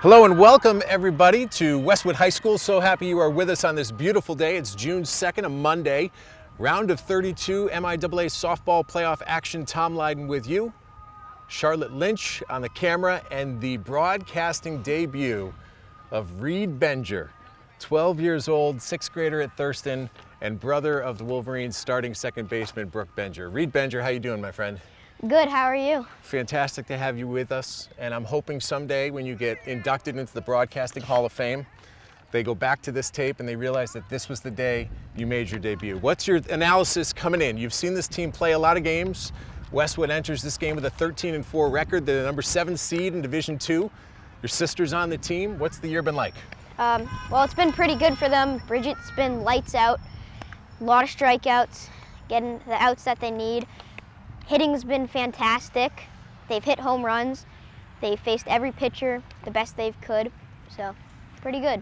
Hello and welcome everybody to Westwood High School. So happy you are with us on this beautiful day. It's June 2nd, a Monday. Round of 32 MIAA softball playoff action. Tom Lydon with you. Charlotte Lynch on the camera and the broadcasting debut of Reed Benger, 12 years old, sixth grader at Thurston, and brother of the Wolverines starting second baseman Brooke Benger. Reed Benger, how you doing, my friend? Good, how are you? Fantastic to have you with us, and I'm hoping someday when you get inducted into the Broadcasting Hall of Fame, they go back to this tape and they realize that this was the day you made your debut. What's your analysis coming in? You've seen this team play a lot of games. Westwood enters this game with a 13-4 record. They're the number 7 seed in Division II. Your sister's on the team. What's the year been like? Well, it's been pretty good for them. Bridget's been lights out, a lot of strikeouts, getting the outs that they need. Hitting's been fantastic. They've hit home runs. They faced every pitcher the best they could, so pretty good.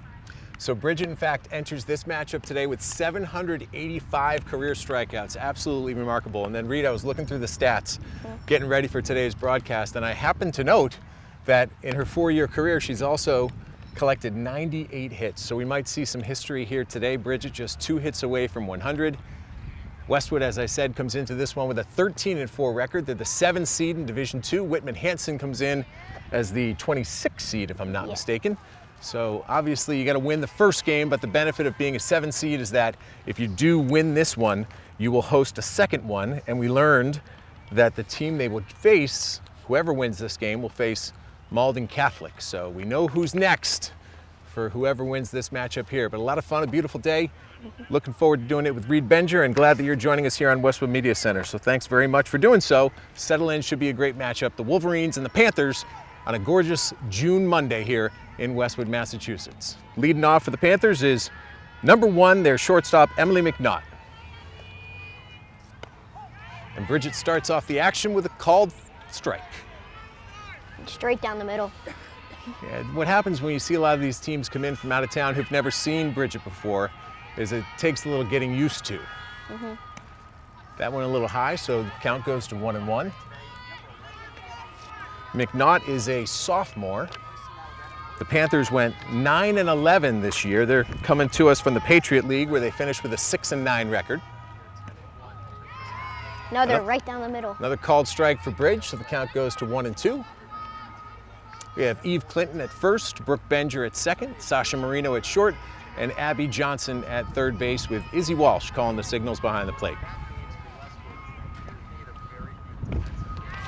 So Bridget, in fact, enters this matchup today with 785 career strikeouts. Absolutely remarkable. And then, Reed, I was looking through the stats, getting ready for today's broadcast, and I happened to note that in her 4-year career, she's also collected 98 hits. So we might see some history here today. Bridget just 2 hits away from 100. Westwood, as I said, comes into this one with a 13-4 record. They're the 7th seed in Division II. Whitman Hanson comes in as the 26th seed, if I'm not mistaken. So obviously you got to win the first game, but the benefit of being a 7th seed is that if you do win this one, you will host a second one. And we learned that the team they would face, whoever wins this game, will face Malden Catholic. So we know who's next for whoever wins this matchup here. But a lot of fun, a beautiful day. Looking forward to doing it with Reed Benger, and glad that you're joining us here on Westwood Media Center. So thanks very much for doing so. Settle in, should be a great matchup. The Wolverines and the Panthers on a gorgeous June Monday here in Westwood, Massachusetts. Leading off for the Panthers is number 1, their shortstop, Emily McNaught. And Bridget starts off the action with a called strike. Straight down the middle. Yeah, what happens when you see a lot of these teams come in from out of town who've never seen Bridget before is it takes a little getting used to. That went a little high, so the count goes to 1-1. McNaught is a sophomore. The Panthers went 9-11 this year. They're coming to us from the Patriot League, where they finished with a 6-9 record. No, they're right down the middle. Another called strike for Bridge, so the count goes to 1-2. We have Eve Clinton at first, Brooke Benger at second, Sasha Marino at short, and Abby Johnson at third base, with Izzy Walsh calling the signals behind the plate.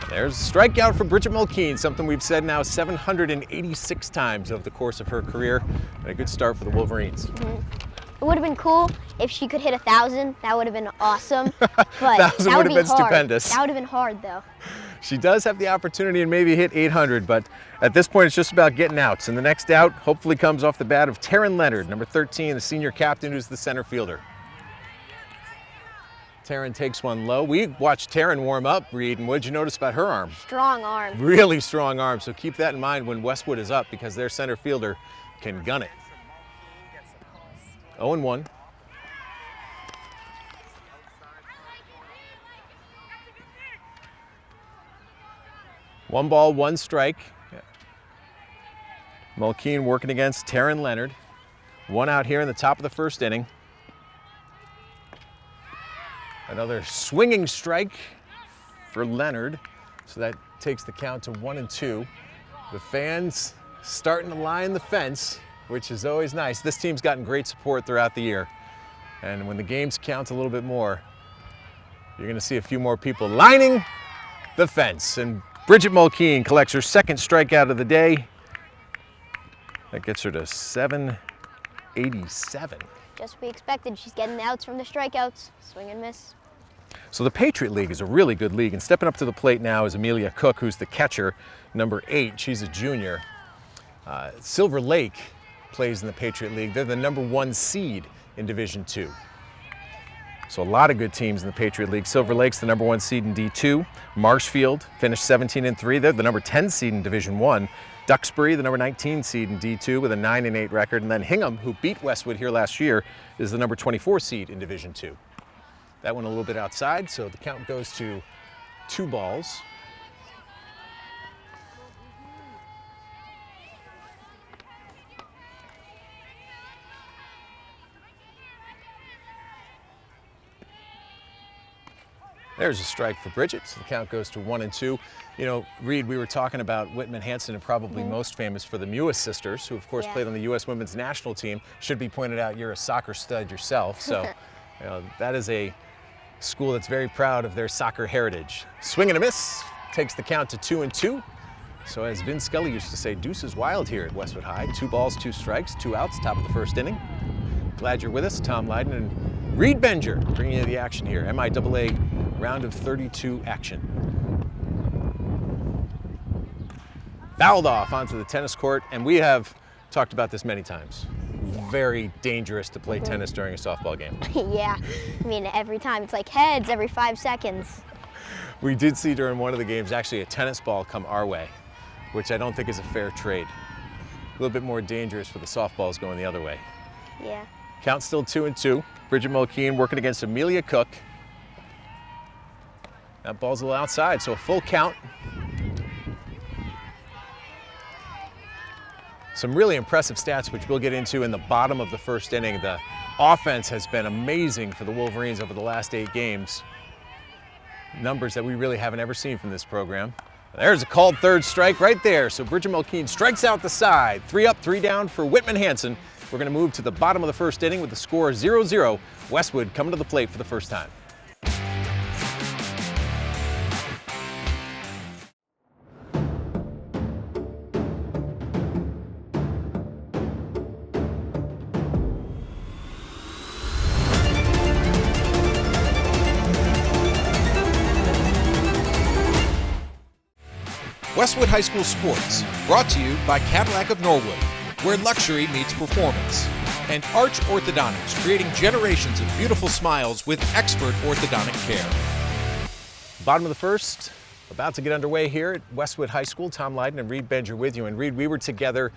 There's a strikeout for Bridget Mulkeen, something we've said now 786 times over the course of her career, and a good start for the Wolverines. It would have been cool if she could hit 1,000. That would have been awesome. But 1,000 would have been stupendous. That would have been hard, though. She does have the opportunity to maybe hit 800, but at this point it's just about getting outs. And the next out hopefully comes off the bat of Taryn Leonard, number 13, the senior captain, who's the center fielder. Taryn takes one low. We watched Taryn warm up, Reed, and what did you notice about her arm? Strong arm. Really strong arm, so keep that in mind when Westwood is up, because their center fielder can gun it. 0-1. One ball, one strike. Mulkeen working against Taryn Leonard. One out here in the top of the first inning. Another swinging strike for Leonard. So that takes the count to 1-2. The fans starting to line the fence, which is always nice. This team's gotten great support throughout the year. And when the games count a little bit more, you're going to see a few more people lining the fence. And Bridget Mulkeen collects her second strikeout of the day. That gets her to 787. Just we expected. She's getting the outs from the strikeouts. Swing and miss. So the Patriot League is a really good league, and stepping up to the plate now is Amelia Cook, who's the catcher, number 8. She's a junior. Silver Lake plays in the Patriot League. They're the number 1 seed in Division II. So a lot of good teams in the Patriot League. Silver Lake's the number 1 seed in D2. Marshfield finished 17-3. They're the number 10 seed in Division I. Duxbury, the number 19 seed in D2 with a 9-8 record. And then Hingham, who beat Westwood here last year, is the number 24 seed in Division II. That went a little bit outside, so the count goes to 2 balls. There's a strike for Bridget, so the count goes to 1-2. You know, Reed, we were talking about Whitman Hanson, and probably most famous for the Mewis sisters, who of course played on the U.S. women's national team. Should be pointed out, you're a soccer stud yourself, so you know, that is a school that's very proud of their soccer heritage. Swing and a miss takes the count to 2-2. So as Vin Scully used to say, deuce is wild here at Westwood High. 2 balls, 2 strikes, 2 outs, top of the first inning. Glad you're with us, Tom Lydon and Reed Benger, bringing you the action here. MIAA round of 32 action. Fouled off onto the tennis court, and we have talked about this many times. Very dangerous to play tennis during a softball game. Yeah, I mean, every time it's like heads every 5 seconds. We did see during one of the games actually a tennis ball come our way, which I don't think is a fair trade. A little bit more dangerous for the softballs going the other way. Yeah. Count still 2-2. Bridget Mulkeen working against Amelia Cook. That ball's a little outside, so a full count. Some really impressive stats, which we'll get into in the bottom of the first inning. The offense has been amazing for the Wolverines over the last 8 games. Numbers that we really haven't ever seen from this program. There's a called third strike right there. So Bridget Mulkeen strikes out the side. 3 up, 3 down for Whitman Hanson. We're going to move to the bottom of the first inning with the score 0-0. Westwood coming to the plate for the first time. Westwood High School Sports, brought to you by Cadillac of Norwood, where luxury meets performance, and Arch Orthodontics, creating generations of beautiful smiles with expert orthodontic care. Bottom of the first, about to get underway here at Westwood High School. Tom Lydon and Reed Benger with you. And Reed, we were together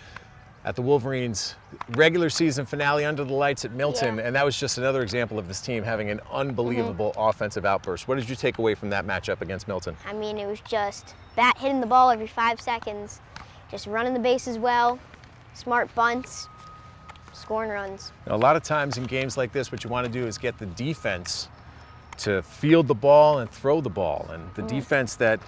at the Wolverines' regular season finale under the lights at Milton, and that was just another example of this team having an unbelievable offensive outburst. What did you take away from that matchup against Milton? I mean, it was just bat hitting the ball every 5 seconds, just running the bases well, smart bunts, scoring runs. A lot of times in games like this, what you want to do is get the defense to field the ball and throw the ball. And the defense that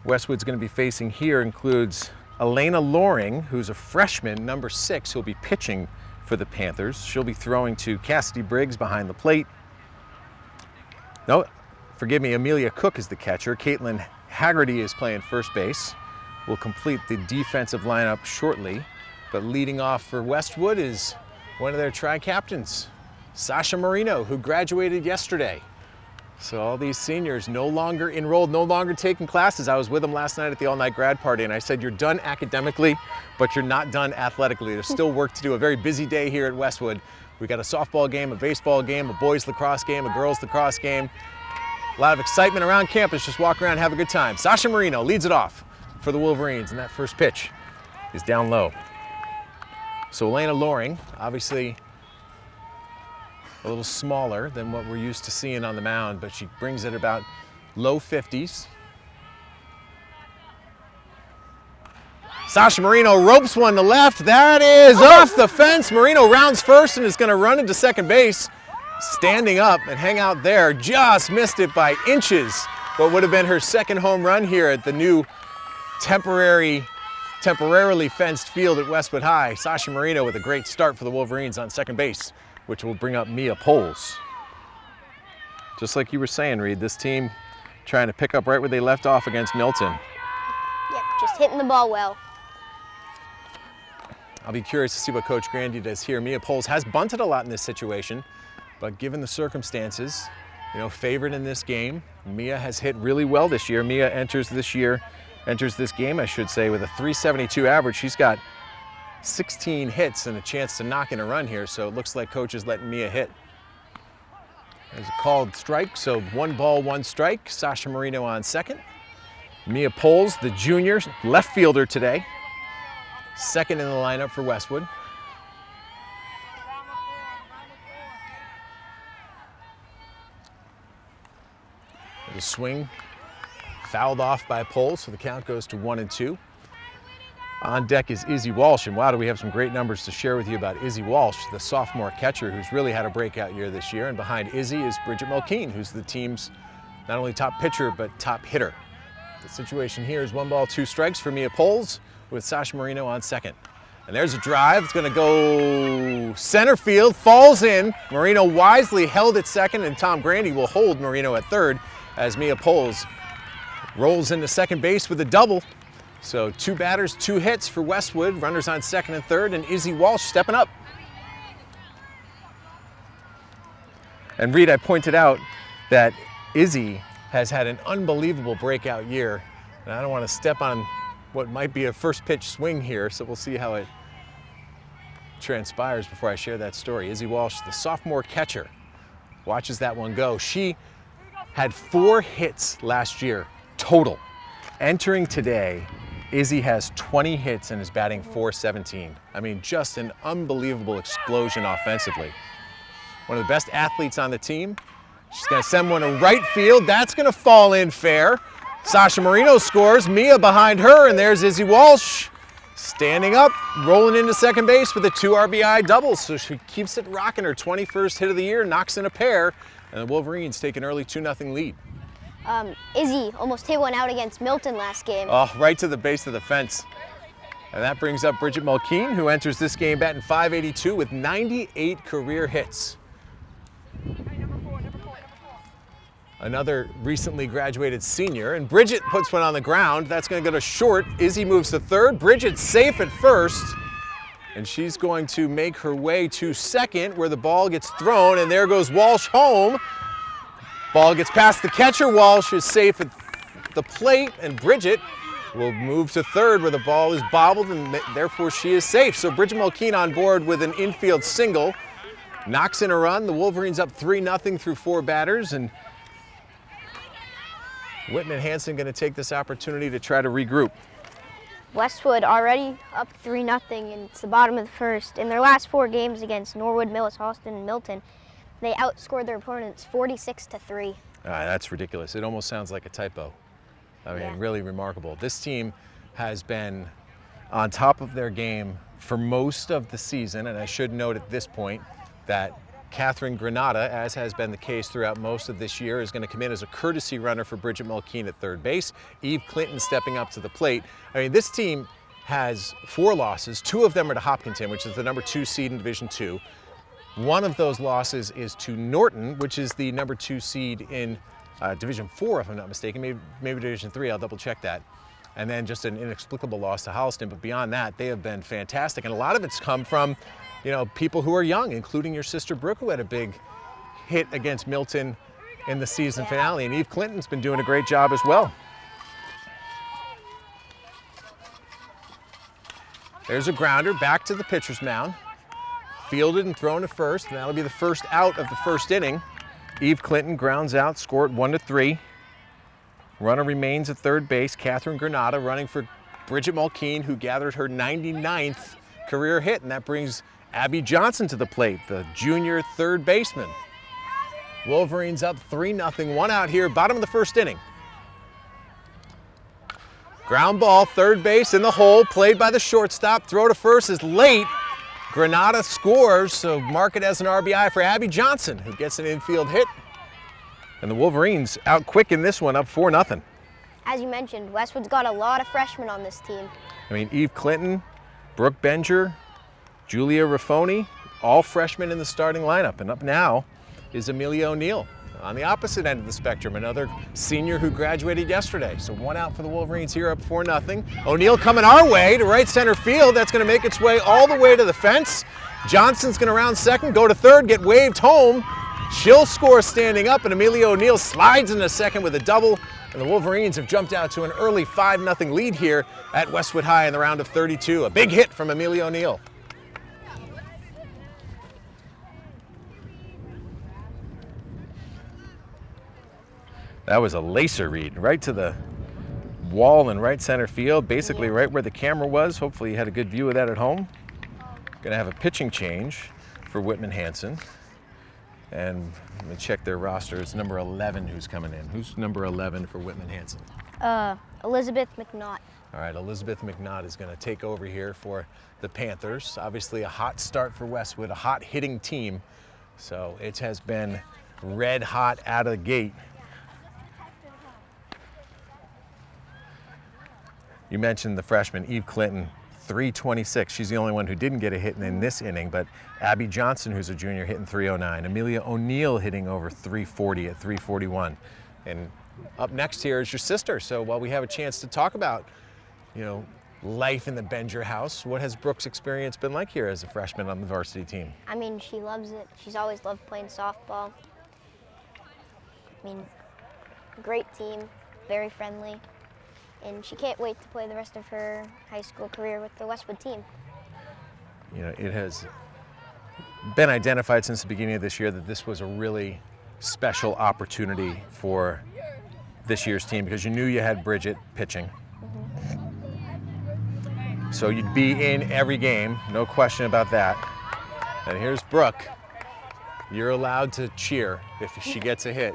Westwood's going to be facing here includes Elena Loring, who's a freshman, number 6, who'll be pitching for the Panthers. She'll be throwing to Cassidy Briggs behind the plate. No, forgive me, Amelia Cook is the catcher. Caitlin Haggerty is playing first base. We'll complete the defensive lineup shortly. But leading off for Westwood is one of their tri-captains, Sasha Marino, who graduated yesterday. So all these seniors no longer enrolled, no longer taking classes. I was with them last night at the all-night grad party, and I said, you're done academically, but you're not done athletically. There's still work to do. A very busy day here at Westwood. We got a softball game, a baseball game, a boys lacrosse game, a girls lacrosse game. A lot of excitement around campus. Just walk around, have a good time. Sasha Marino leads it off for the Wolverines, and that first pitch is down low. So Elena Loring, obviously a little smaller than what we're used to seeing on the mound, but she brings it about low 50s. Sasha Marino ropes one to left. That is off the fence. Marino rounds first and is going to run into second base. Standing up and hang out there. Just missed it by inches. What would have been her second home run here at the new temporarily fenced field at Westwood High. Sasha Marino with a great start for the Wolverines on second base, which will bring up Mia Poles. Just like you were saying, Reed, this team trying to pick up right where they left off against Milton. Yep, just hitting the ball well. I'll be curious to see what Coach Grandy does here. Mia Poles has bunted a lot in this situation, but given the circumstances, you know, favored in this game, Mia has hit really well this year. Mia enters this game, I should say, with a .372 average. She's got 16 hits and a chance to knock in a run here, so it looks like Coach is letting Mia hit. There's a called strike, so 1 ball, 1 strike. Sasha Marino on second. Mia Poles, the junior left fielder today, second in the lineup for Westwood. The swing fouled off by Poles, so the count goes to 1-2. On deck is Izzy Walsh, and wow, do we have some great numbers to share with you about Izzy Walsh, the sophomore catcher who's really had a breakout year this year. And behind Izzy is Bridget Mulkeen, who's the team's not only top pitcher, but top hitter. The situation here is 1 ball, 2 strikes for Mia Poles with Sasha Marino on second. And there's a drive. It's going to go center field, falls in. Marino wisely held at second, and Tom Grandy will hold Marino at third as Mia Poles rolls into second base with a double. So 2 batters, 2 hits for Westwood. Runners on second and third, and Izzy Walsh stepping up. And Reed, I pointed out that Izzy has had an unbelievable breakout year. And I don't want to step on what might be a first pitch swing here, so we'll see how it transpires before I share that story. Izzy Walsh, the sophomore catcher, watches that one go. She had 4 hits last year total. Entering today, Izzy has 20 hits and is batting .417. I mean, just an unbelievable explosion offensively. One of the best athletes on the team. She's going to send one to right field. That's going to fall in fair. Sasha Marino scores, Mia behind her, and there's Izzy Walsh standing up, rolling into second base with a 2 RBI double. So she keeps it rocking, her 21st hit of the year, knocks in a pair, and the Wolverines take an early 2-0 lead. Izzy almost hit one out against Milton last game. Oh, right to the base of the fence. And that brings up Bridget Mulkeen, who enters this game batting .582 with 98 career hits. Another recently graduated senior, and Bridget puts one on the ground. That's going to go to short. Izzy moves to third. Bridget's safe at first, and she's going to make her way to second, where the ball gets thrown, and there goes Walsh home. Ball gets past the catcher. Walsh is safe at the plate, and Bridget will move to third, where the ball is bobbled, and therefore she is safe. So Bridget Mulkeen on board with an infield single, knocks in a run. The Wolverines up 3-0 through 4 batters, and Whitman Hanson going to take this opportunity to try to regroup. Westwood already up 3-0, and it's the bottom of the first. In their last 4 games against Norwood, Millis, Halston, and Milton, they outscored their opponents 46-3. That's ridiculous. It almost sounds like a typo. I mean, really remarkable. This team has been on top of their game for most of the season, and I should note at this point that Catherine Granata, as has been the case throughout most of this year, is going to come in as a courtesy runner for Bridget Mulkeen at third base. Eve Clinton stepping up to the plate. I mean, this team has 4 losses. 2 of them are to Hopkinton, which is the number 2 seed in Division II. One of those losses is to Norton, which is the number 2 seed in Division IV, if I'm not mistaken, maybe Division III, I'll double check that. And then just an inexplicable loss to Halston, but beyond that, they have been fantastic. And a lot of it's come from, you know, people who are young, including your sister Brooke, who had a big hit against Milton in the season finale. And Eve Clinton's been doing a great job as well. There's a grounder back to the pitcher's mound. Fielded and thrown to first, and that'll be the first out of the first inning. Eve Clinton grounds out, scored 1-3. Runner remains at third base. Catherine Granata running for Bridget Mulkeen, who gathered her 99th career hit, and that brings Abby Johnson to the plate, the junior third baseman. Wolverines up 3-0, 1 out here, bottom of the first inning. Ground ball, third base in the hole, played by the shortstop. Throw to first is late. Granata scores, so mark it as an RBI for Abby Johnson, who gets an infield hit. And the Wolverines out quick in this one, up 4-0. As you mentioned, Westwood's got a lot of freshmen on this team. I mean, Eve Clinton, Brooke Benger, Julia Raffoni, all freshmen in the starting lineup. And up now is Amelia O'Neill on the opposite end of the spectrum, another senior who graduated yesterday. So 1 out for the Wolverines here, up 4-0. O'Neill coming our way to right center field. That's going to make its way all the way to the fence. Johnson's going to round second, go to third, get waved home. She'll score standing up, and Amelia O'Neill slides into second with a double. And the Wolverines have jumped out to an early 5-0 lead here at Westwood High in the round of 32. A big hit from Amelia O'Neill. That was a laser read right to the wall in right center field, basically right where the camera was. Hopefully you had a good view of that at home. Going to have a pitching change for Whitman Hanson. And let me check their roster. It's number 11 who's coming in. Who's number 11 for Whitman Hanson? Elizabeth McNaught. All right, Elizabeth McNaught is going to take over here for the Panthers. Obviously a hot start for Westwood, a hot hitting team. So it has been red hot out of the gate. You mentioned the freshman, Eve Clinton, 326. She's the only one who didn't get a hit in this inning, but Abby Johnson, who's a junior, hitting 309. Amelia O'Neill hitting over 340 at 341. And up next here is your sister. So while we have a chance to talk about, life in the Benger house, what has Brooke's experience been like here as a freshman on the varsity team? I mean, she loves it. She's always loved playing softball. I mean, great team, very friendly, and she can't wait to play the rest of her high school career with the Westwood team. It has been identified since the beginning of this year that this was a really special opportunity for this year's team because you knew you had Bridget pitching. So you'd be in every game, no question about that. And here's Brooke. You're allowed to cheer if she gets a hit.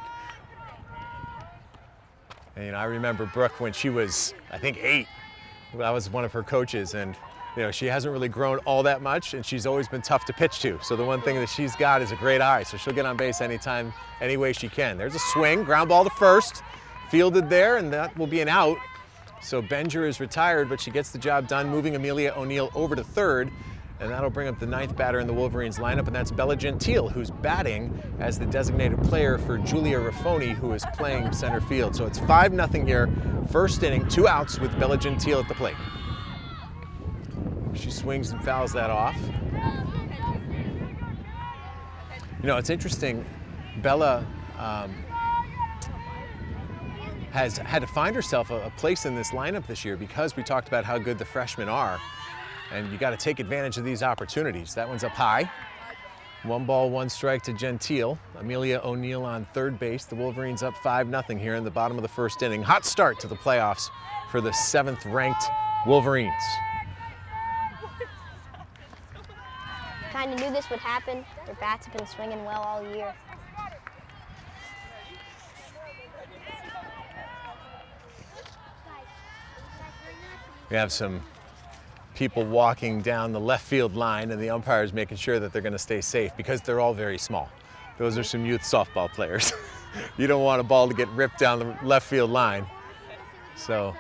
And I remember Brooke when she was, I think, 8. I was one of her coaches, and she hasn't really grown all that much, and she's always been tough to pitch to. So the one thing that she's got is a great eye, so she'll get on base anytime, any way she can. There's a swing, ground ball to first, fielded there, and that will be an out. So Benger is retired, but she gets the job done, moving Amelia O'Neill over to third, and that'll bring up the 9th batter in the Wolverines lineup, and that's Bella Gentile, who's batting as the designated player for Julia Raffoni, who is playing center field. So it's 5-0 here, first inning, 2 outs with Bella Gentile at the plate. She swings and fouls that off. It's interesting, Bella has had to find herself a place in this lineup this year because we talked about how good the freshmen are, and you got to take advantage of these opportunities. That one's up high. 1 ball, 1 strike to Gentile. Amelia O'Neill on third base. The Wolverines up 5-0 here in the bottom of the first inning. Hot start to the playoffs for the 7th-ranked Wolverines. Kind of knew this would happen. Their bats have been swinging well all year. We have some people walking down the left field line, and the umpire's making sure that they're going to stay safe because they're all very small. Those are some youth softball players. You don't want a ball to get ripped down the left field line. So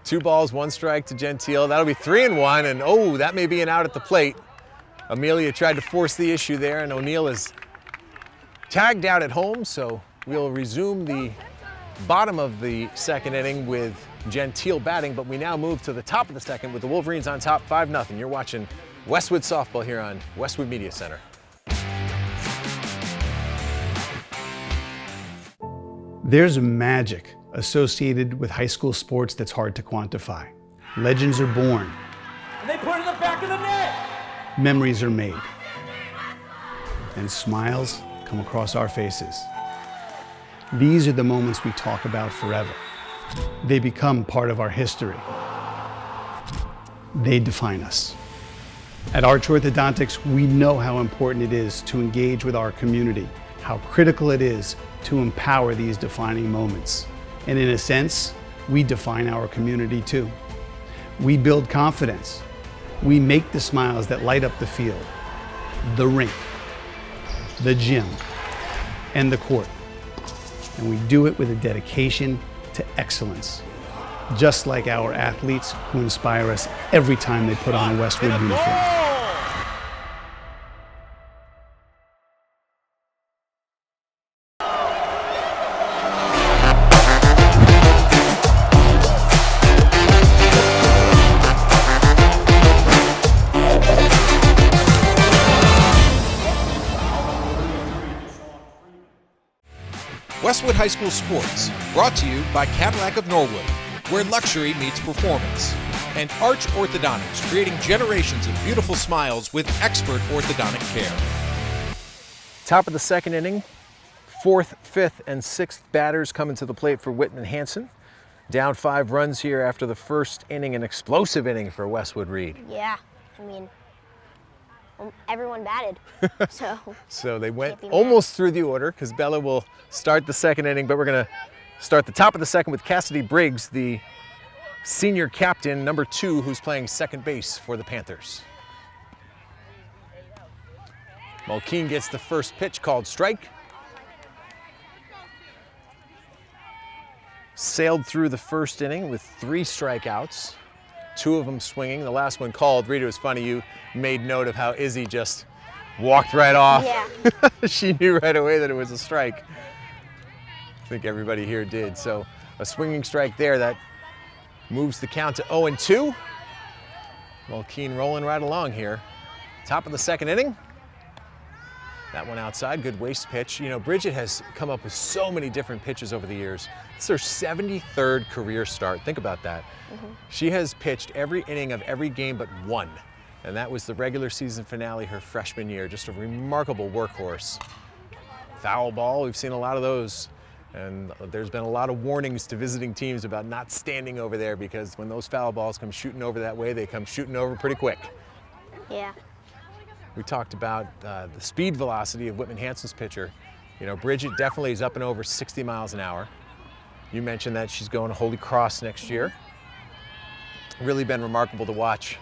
2 balls, 1 strike to Gentile. That'll be 3-1, and that may be an out at the plate. Amelia tried to force the issue there, and O'Neill is tagged out at home, so we'll resume the bottom of the second inning with Gentile batting, but we now move to the top of the second with the Wolverines on top 5-0. You're watching Westwood Softball here on Westwood Media Center. There's magic associated with high school sports that's hard to quantify. Legends are born. And they put it in the back of the net. Memories are made. And smiles come across our faces. These are the moments we talk about forever. They become part of our history. They define us. At Arch Orthodontics, we know how important it is to engage with our community, how critical it is to empower these defining moments. And in a sense, we define our community too. We build confidence. We make the smiles that light up the field, the rink, the gym, and the court. And we do it with a dedication to excellence, just like our athletes who inspire us every time they put on a Westwood uniform. Westwood High School Sports, brought to you by Cadillac of Norwood, where luxury meets performance, and Arch Orthodontics, creating generations of beautiful smiles with expert orthodontic care. Top of the second inning, 4th, 5th, and 6th batters coming to the plate for Whitman Hanson. Down 5 runs here after the first inning, an explosive inning for Westwood Reed. Yeah, I mean, everyone batted, so. So they went almost through the order because Bella will start the second inning, but we're going to start the top of the second with Cassidy Briggs, the senior captain, number 2, who's playing second base for the Panthers. Mulkeen gets the first pitch called strike. Sailed through the first inning with 3 strikeouts. 2 of them swinging. The last one called. Rita, it was funny, you made note of how Izzy just walked right off. Yeah. She knew right away that it was a strike. I think everybody here did. So a swinging strike there that moves the count to 0-2. Mulkeen rolling right along here. Top of the second inning. That one outside, good waste pitch. You know, Bridget has come up with so many different pitches over the years. It's her 73rd career start. Think about that. She has pitched every inning of every game but one, and that was the regular season finale her freshman year. Just a remarkable workhorse. Foul ball, we've seen a lot of those, and there's been a lot of warnings to visiting teams about not standing over there, because when those foul balls come shooting over that way, they come shooting over pretty quick. Yeah. We talked about the speed velocity of Whitman Hanson's pitcher. You know, Bridget definitely is up and over 60 miles an hour. You mentioned that she's going to Holy Cross next year. Really been remarkable to watch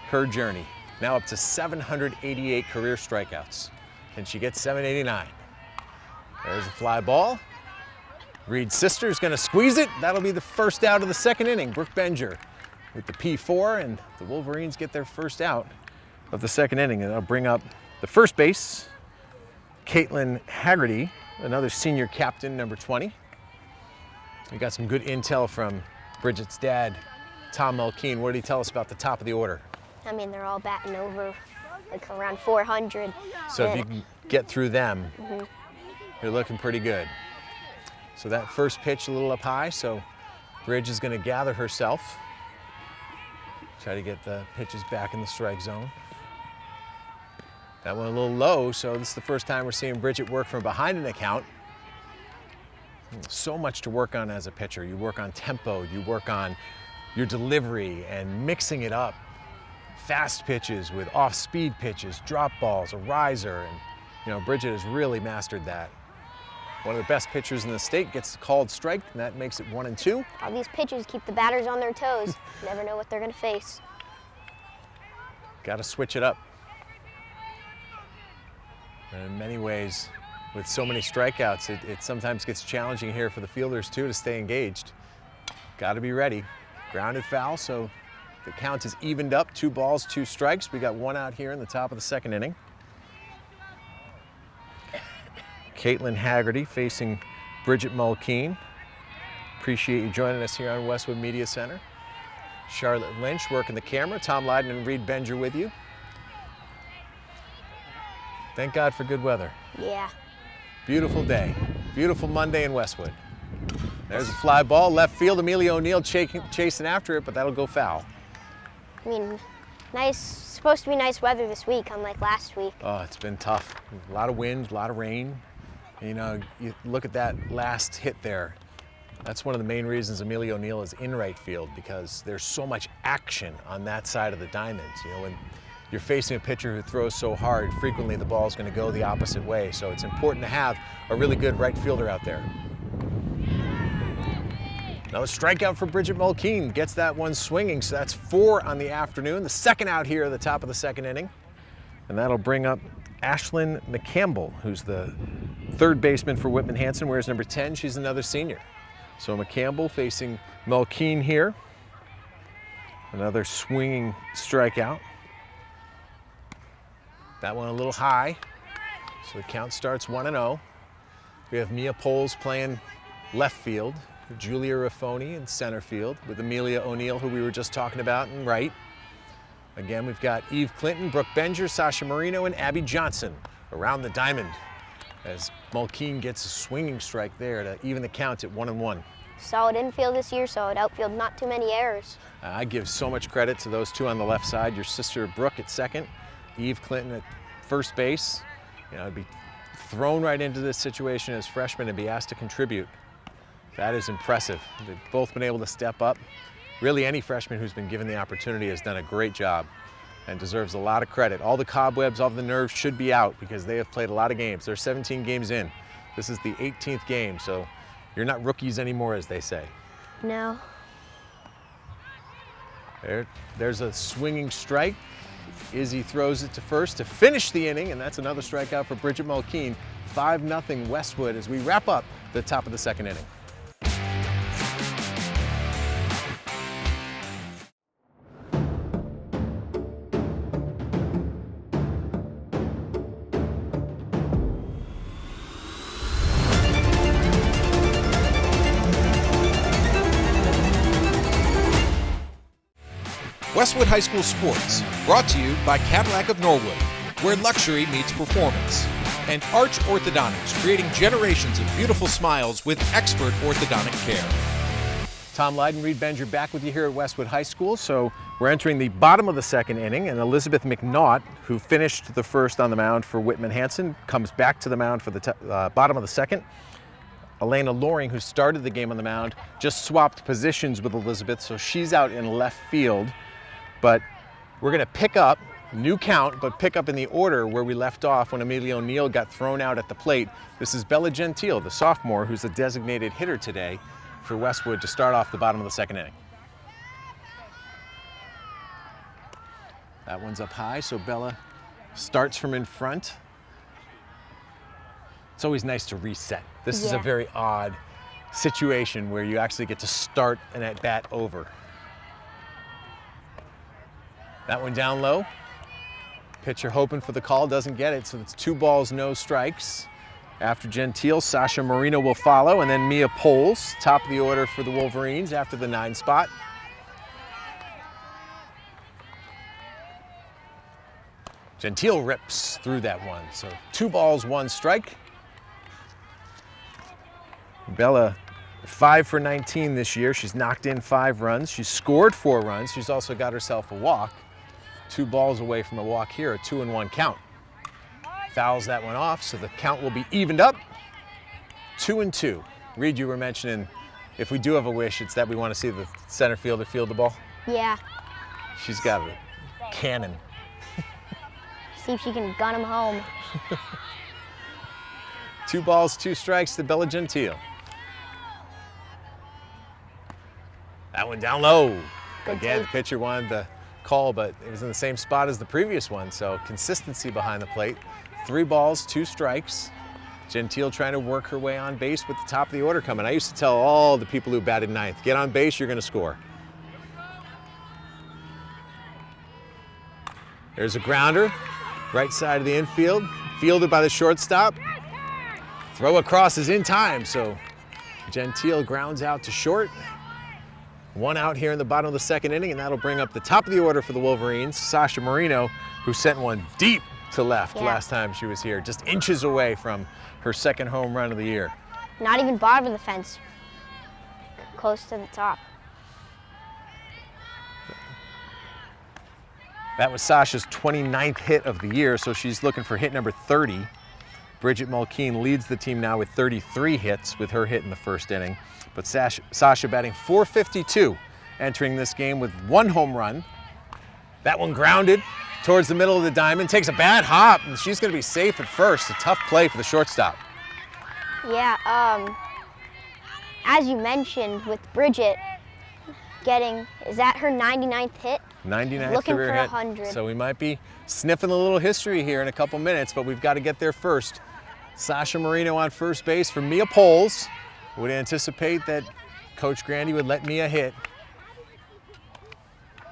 her journey. Now up to 788 career strikeouts. Can she get 789? There's a fly ball. Reed's sister is going to squeeze it. That'll be the first out of the second inning. Brooke Benger with the P4, and the Wolverines get their first out of the second inning, and that'll bring up the first base, Caitlin Haggerty, another senior captain, number 20. We got some good intel from Bridget's dad, Tom Mulkeen. What did he tell us about the top of the order? I mean, they're all batting over like around 400. So if you can get through them, you're looking pretty good. So that first pitch a little up high, so Bridge is going to gather herself, try to get the pitches back in the strike zone. That one a little low, so this is the first time we're seeing Bridget work from behind an account. So much to work on as a pitcher. You work on tempo, you work on your delivery and mixing it up. Fast pitches with off-speed pitches, drop balls, a riser, and you know, Bridget has really mastered that. One of the best pitchers in the state gets called strike, and that makes it 1-2. All these pitchers keep the batters on their toes. Never know what they're going to face. Got to switch it up. And in many ways, with so many strikeouts, it sometimes gets challenging here for the fielders too to stay engaged. Got to be ready. Grounded foul, so the count is evened up. 2 balls, 2 strikes. We got 1 out here in the top of the second inning. Caitlin Haggerty facing Bridget Mulkeen. Appreciate you joining us here on Westwood Media Center. Charlotte Lynch working the camera. Tom Lydon and Reed Benger with you. Thank God for good weather. Yeah. Beautiful day. Beautiful Monday in Westwood. There's a fly ball, left field. Amelia O'Neill chasing after it, but that'll go foul. I mean, supposed to be nice weather this week, unlike last week. Oh, it's been tough. A lot of wind, a lot of rain. You know, you look at that last hit there. That's one of the main reasons Amelia O'Neill is in right field, because there's so much action on that side of the diamonds. You know, when you're facing a pitcher who throws so hard, frequently the ball's going to go the opposite way. So it's important to have a really good right fielder out there. Another strikeout for Bridget Mulkeen, gets that one swinging, so that's 4 on the afternoon. The second out here at the top of the second inning. And that'll bring up Ashlyn McCampbell, who's the third baseman for Whitman Hanson, wears number 10. She's another senior. So McCampbell facing Mulkeen here. Another swinging strikeout. That one a little high, so the count starts 1-0. We have Mia Poles playing left field, Julia Raffoni in center field, with Amelia O'Neill, who we were just talking about, in right. Again, we've got Eve Clinton, Brooke Benger, Sasha Marino, and Abby Johnson around the diamond, as Mulkeen gets a swinging strike there to even the count at 1-1. Solid infield this year, solid outfield, not too many errors. I give so much credit to those 2 on the left side. Your sister Brooke at second, Eve Clinton at first base. You know, to be thrown right into this situation as freshmen and be asked to contribute, that is impressive. They've both been able to step up. Really, any freshman who's been given the opportunity has done a great job and deserves a lot of credit. All the cobwebs, all the nerves should be out, because they have played a lot of games. They're 17 games in. This is the 18th game, so you're not rookies anymore, as they say. No. There's a swinging strike. Izzy throws it to first to finish the inning, and that's another strikeout for Bridget Mulkeen. 5-0 Westwood as we wrap up the top of the second inning. Westwood High School Sports, brought to you by Cadillac of Norwood, where luxury meets performance. And Arch Orthodontics, creating generations of beautiful smiles with expert orthodontic care. Tom Lydon, Reed Benger back with you here at Westwood High School. So we're entering the bottom of the second inning, and Elizabeth McNaught, who finished the first on the mound for Whitman Hanson, comes back to the mound for the bottom of the second. Elena Loring, who started the game on the mound, just swapped positions with Elizabeth, so she's out in left field. But we're gonna pick up, new count, but pick up in the order where we left off when Amelia O'Neill got thrown out at the plate. This is Bella Gentile, the sophomore, who's the designated hitter today for Westwood to start off the bottom of the second inning. That one's up high, so Bella starts from in front. It's always nice to reset. This is a very odd situation where you actually get to start an at-bat over. That one down low. Pitcher hoping for the call, doesn't get it, so it's 2 balls, no strikes. After Gentile, Sasha Marino will follow, and then Mia Poles, top of the order for the Wolverines after the 9 spot. Gentile rips through that one, so 2 balls, 1 strike. Bella, 5 for 19 this year. She's knocked in 5 runs. She's scored 4 runs. She's also got herself a walk. 2 balls away from a walk here, a 2-1 count. Fouls that one off, so the count will be evened up. 2-2. Reed, you were mentioning if we do have a wish, it's that we want to see the center fielder field the ball. Yeah. She's got a cannon. See if she can gun him home. 2 balls, 2 strikes to Bella Gentile. That one down low. Good Again, the take. pitcher wanted the call, but it was in the same spot as the previous one, so consistency behind the plate. 3 balls, 2 strikes. Gentile trying to work her way on base with the top of the order coming. I used to tell all the people who batted ninth, get on base, you're going to score. There's a grounder, right side of the infield, fielded by the shortstop. Throw across is in time, so Gentile grounds out to short. 1 out here in the bottom of the second inning, and that'll bring up the top of the order for the Wolverines, Sasha Marino, who sent one deep to left last time she was here, just inches away from her second home run of the year. Not even bottom of the fence. Close to the top. That was Sasha's 29th hit of the year, so she's looking for hit number 30. Bridget Mulkeen leads the team now with 33 hits with her hit in the first inning. But Sasha batting .452, entering this game with 1 home run. That one grounded towards the middle of the diamond, takes a bad hop, and she's going to be safe at first. A tough play for the shortstop. Yeah, as you mentioned with Bridget getting, is that her 99th hit? 99th Looking career for hit. 100. So we might be sniffing a little history here in a couple minutes, but we've got to get there first. Sasha Marino on first base for Mia Poles. Would anticipate that Coach Grandy would let Mia hit.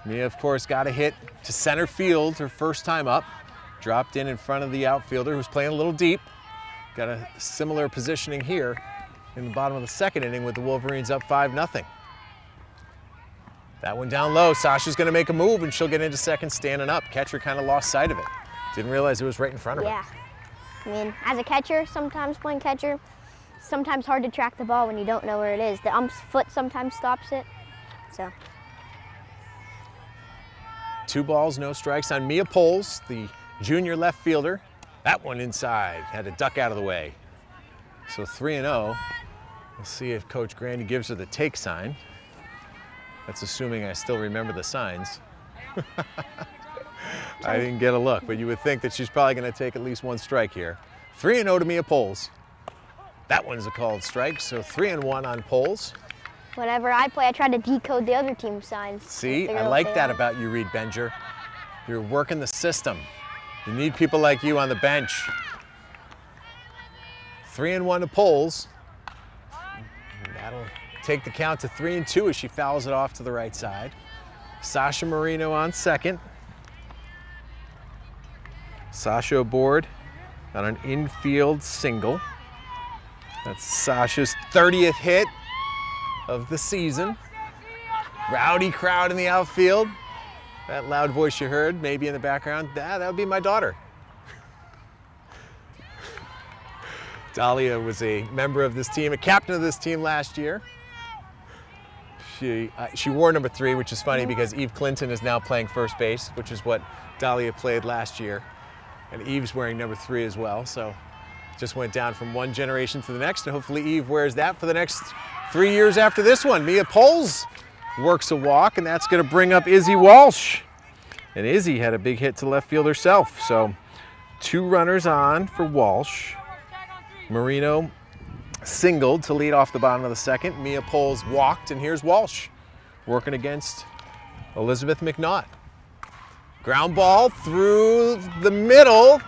Mia, of course, got a hit to center field her first time up. Dropped in front of the outfielder who's playing a little deep. Got a similar positioning here in the bottom of the second inning with the Wolverines up 5-0. That one down low. Sasha's going to make a move, and she'll get into second standing up. Catcher kind of lost sight of it. Didn't realize it was right in front of her. Yeah. I mean, as a catcher, sometimes playing catcher, sometimes hard to track the ball when you don't know where it is. The ump's foot sometimes stops it, so. 2 balls, no strikes on Mia Poles, the junior left fielder. That one inside, had to duck out of the way. So 3-0. We'll see if Coach Grandy gives her the take sign. That's assuming I still remember the signs. I didn't get a look, but you would think that she's probably going to take at least 1 strike here. 3-0 to Mia Poles. That one's a called strike, so 3-1 on Poles. Whenever I play, I try to decode the other team's signs. See, figure I out like what they that are. about you, Reed Benger. You're working the system. You need people like you on the bench. 3-1 to Poles. That'll take the count to 3-2 as she fouls it off to the right side. Sasha Marino on second. Sasha aboard on an infield single. That's Sasha's 30th hit of the season. Rowdy crowd in the outfield. That loud voice you heard, maybe in the background, that would be my daughter. Dahlia was a member of this team, a captain of this team last year. She wore number 3, which is funny because Eve Clinton is now playing first base, which is what Dahlia played last year. And Eve's wearing number 3 as well, so just went down from one generation to the next, and hopefully Eve wears that for the next 3 years after this one. Mia Poles works a walk, and that's going to bring up Izzy Walsh. And Izzy had a big hit to left field herself, so 2 runners on for Walsh. Marino singled to lead off the bottom of the second. Mia Poles walked, and here's Walsh working against Elizabeth McNaught. Ground ball through the middle.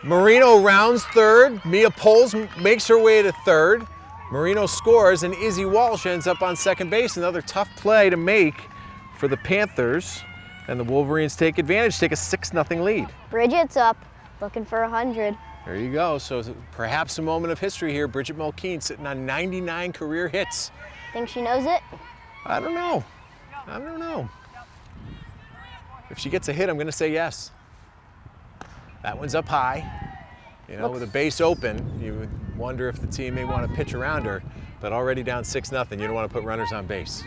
Marino rounds third. Mia Poles makes her way to third. Marino scores, and Izzy Walsh ends up on second base. Another tough play to make for the Panthers, and the Wolverines take advantage, take a 6-0 lead. Bridget's up, looking for 100. There you go. So perhaps a moment of history here. Bridget Mulkeen sitting on 99 career hits. Think she knows it? I don't know. I don't know. If she gets a hit, I'm going to say yes. That one's up high. You know, with a base open, you would wonder if the team may want to pitch around her, but already down 6-0, you don't want to put runners on base.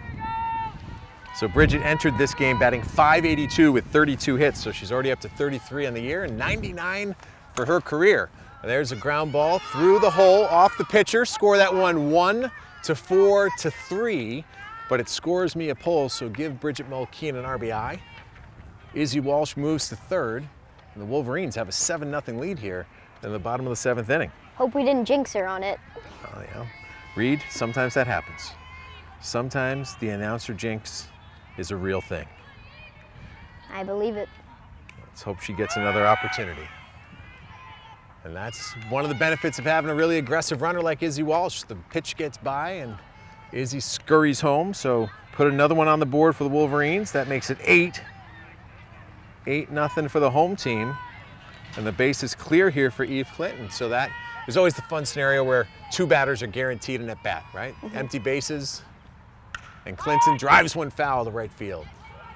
So Bridget entered this game batting .582 with 32 hits, so she's already up to 33 on the year and 99 for her career. And there's a ground ball through the hole, off the pitcher. Score that one 1-4-3, but it scores Mia Poles, so give Bridget Mulkeen an RBI. Izzy Walsh moves to third, and the Wolverines have a 7-0 lead here in the bottom of the 7th inning. Hope we didn't jinx her on it. Oh, yeah. Reed, sometimes that happens. Sometimes the announcer jinx is a real thing. I believe it. Let's hope she gets another opportunity. And that's one of the benefits of having a really aggressive runner like Izzy Walsh. The pitch gets by and Izzy scurries home, so put another one on the board for the Wolverines. That makes it 8-0 for the home team. And the base is clear here for Eve Clinton. So that is always the fun scenario where 2 batters are guaranteed an at-bat, right? Empty bases, and Clinton drives one foul to right field.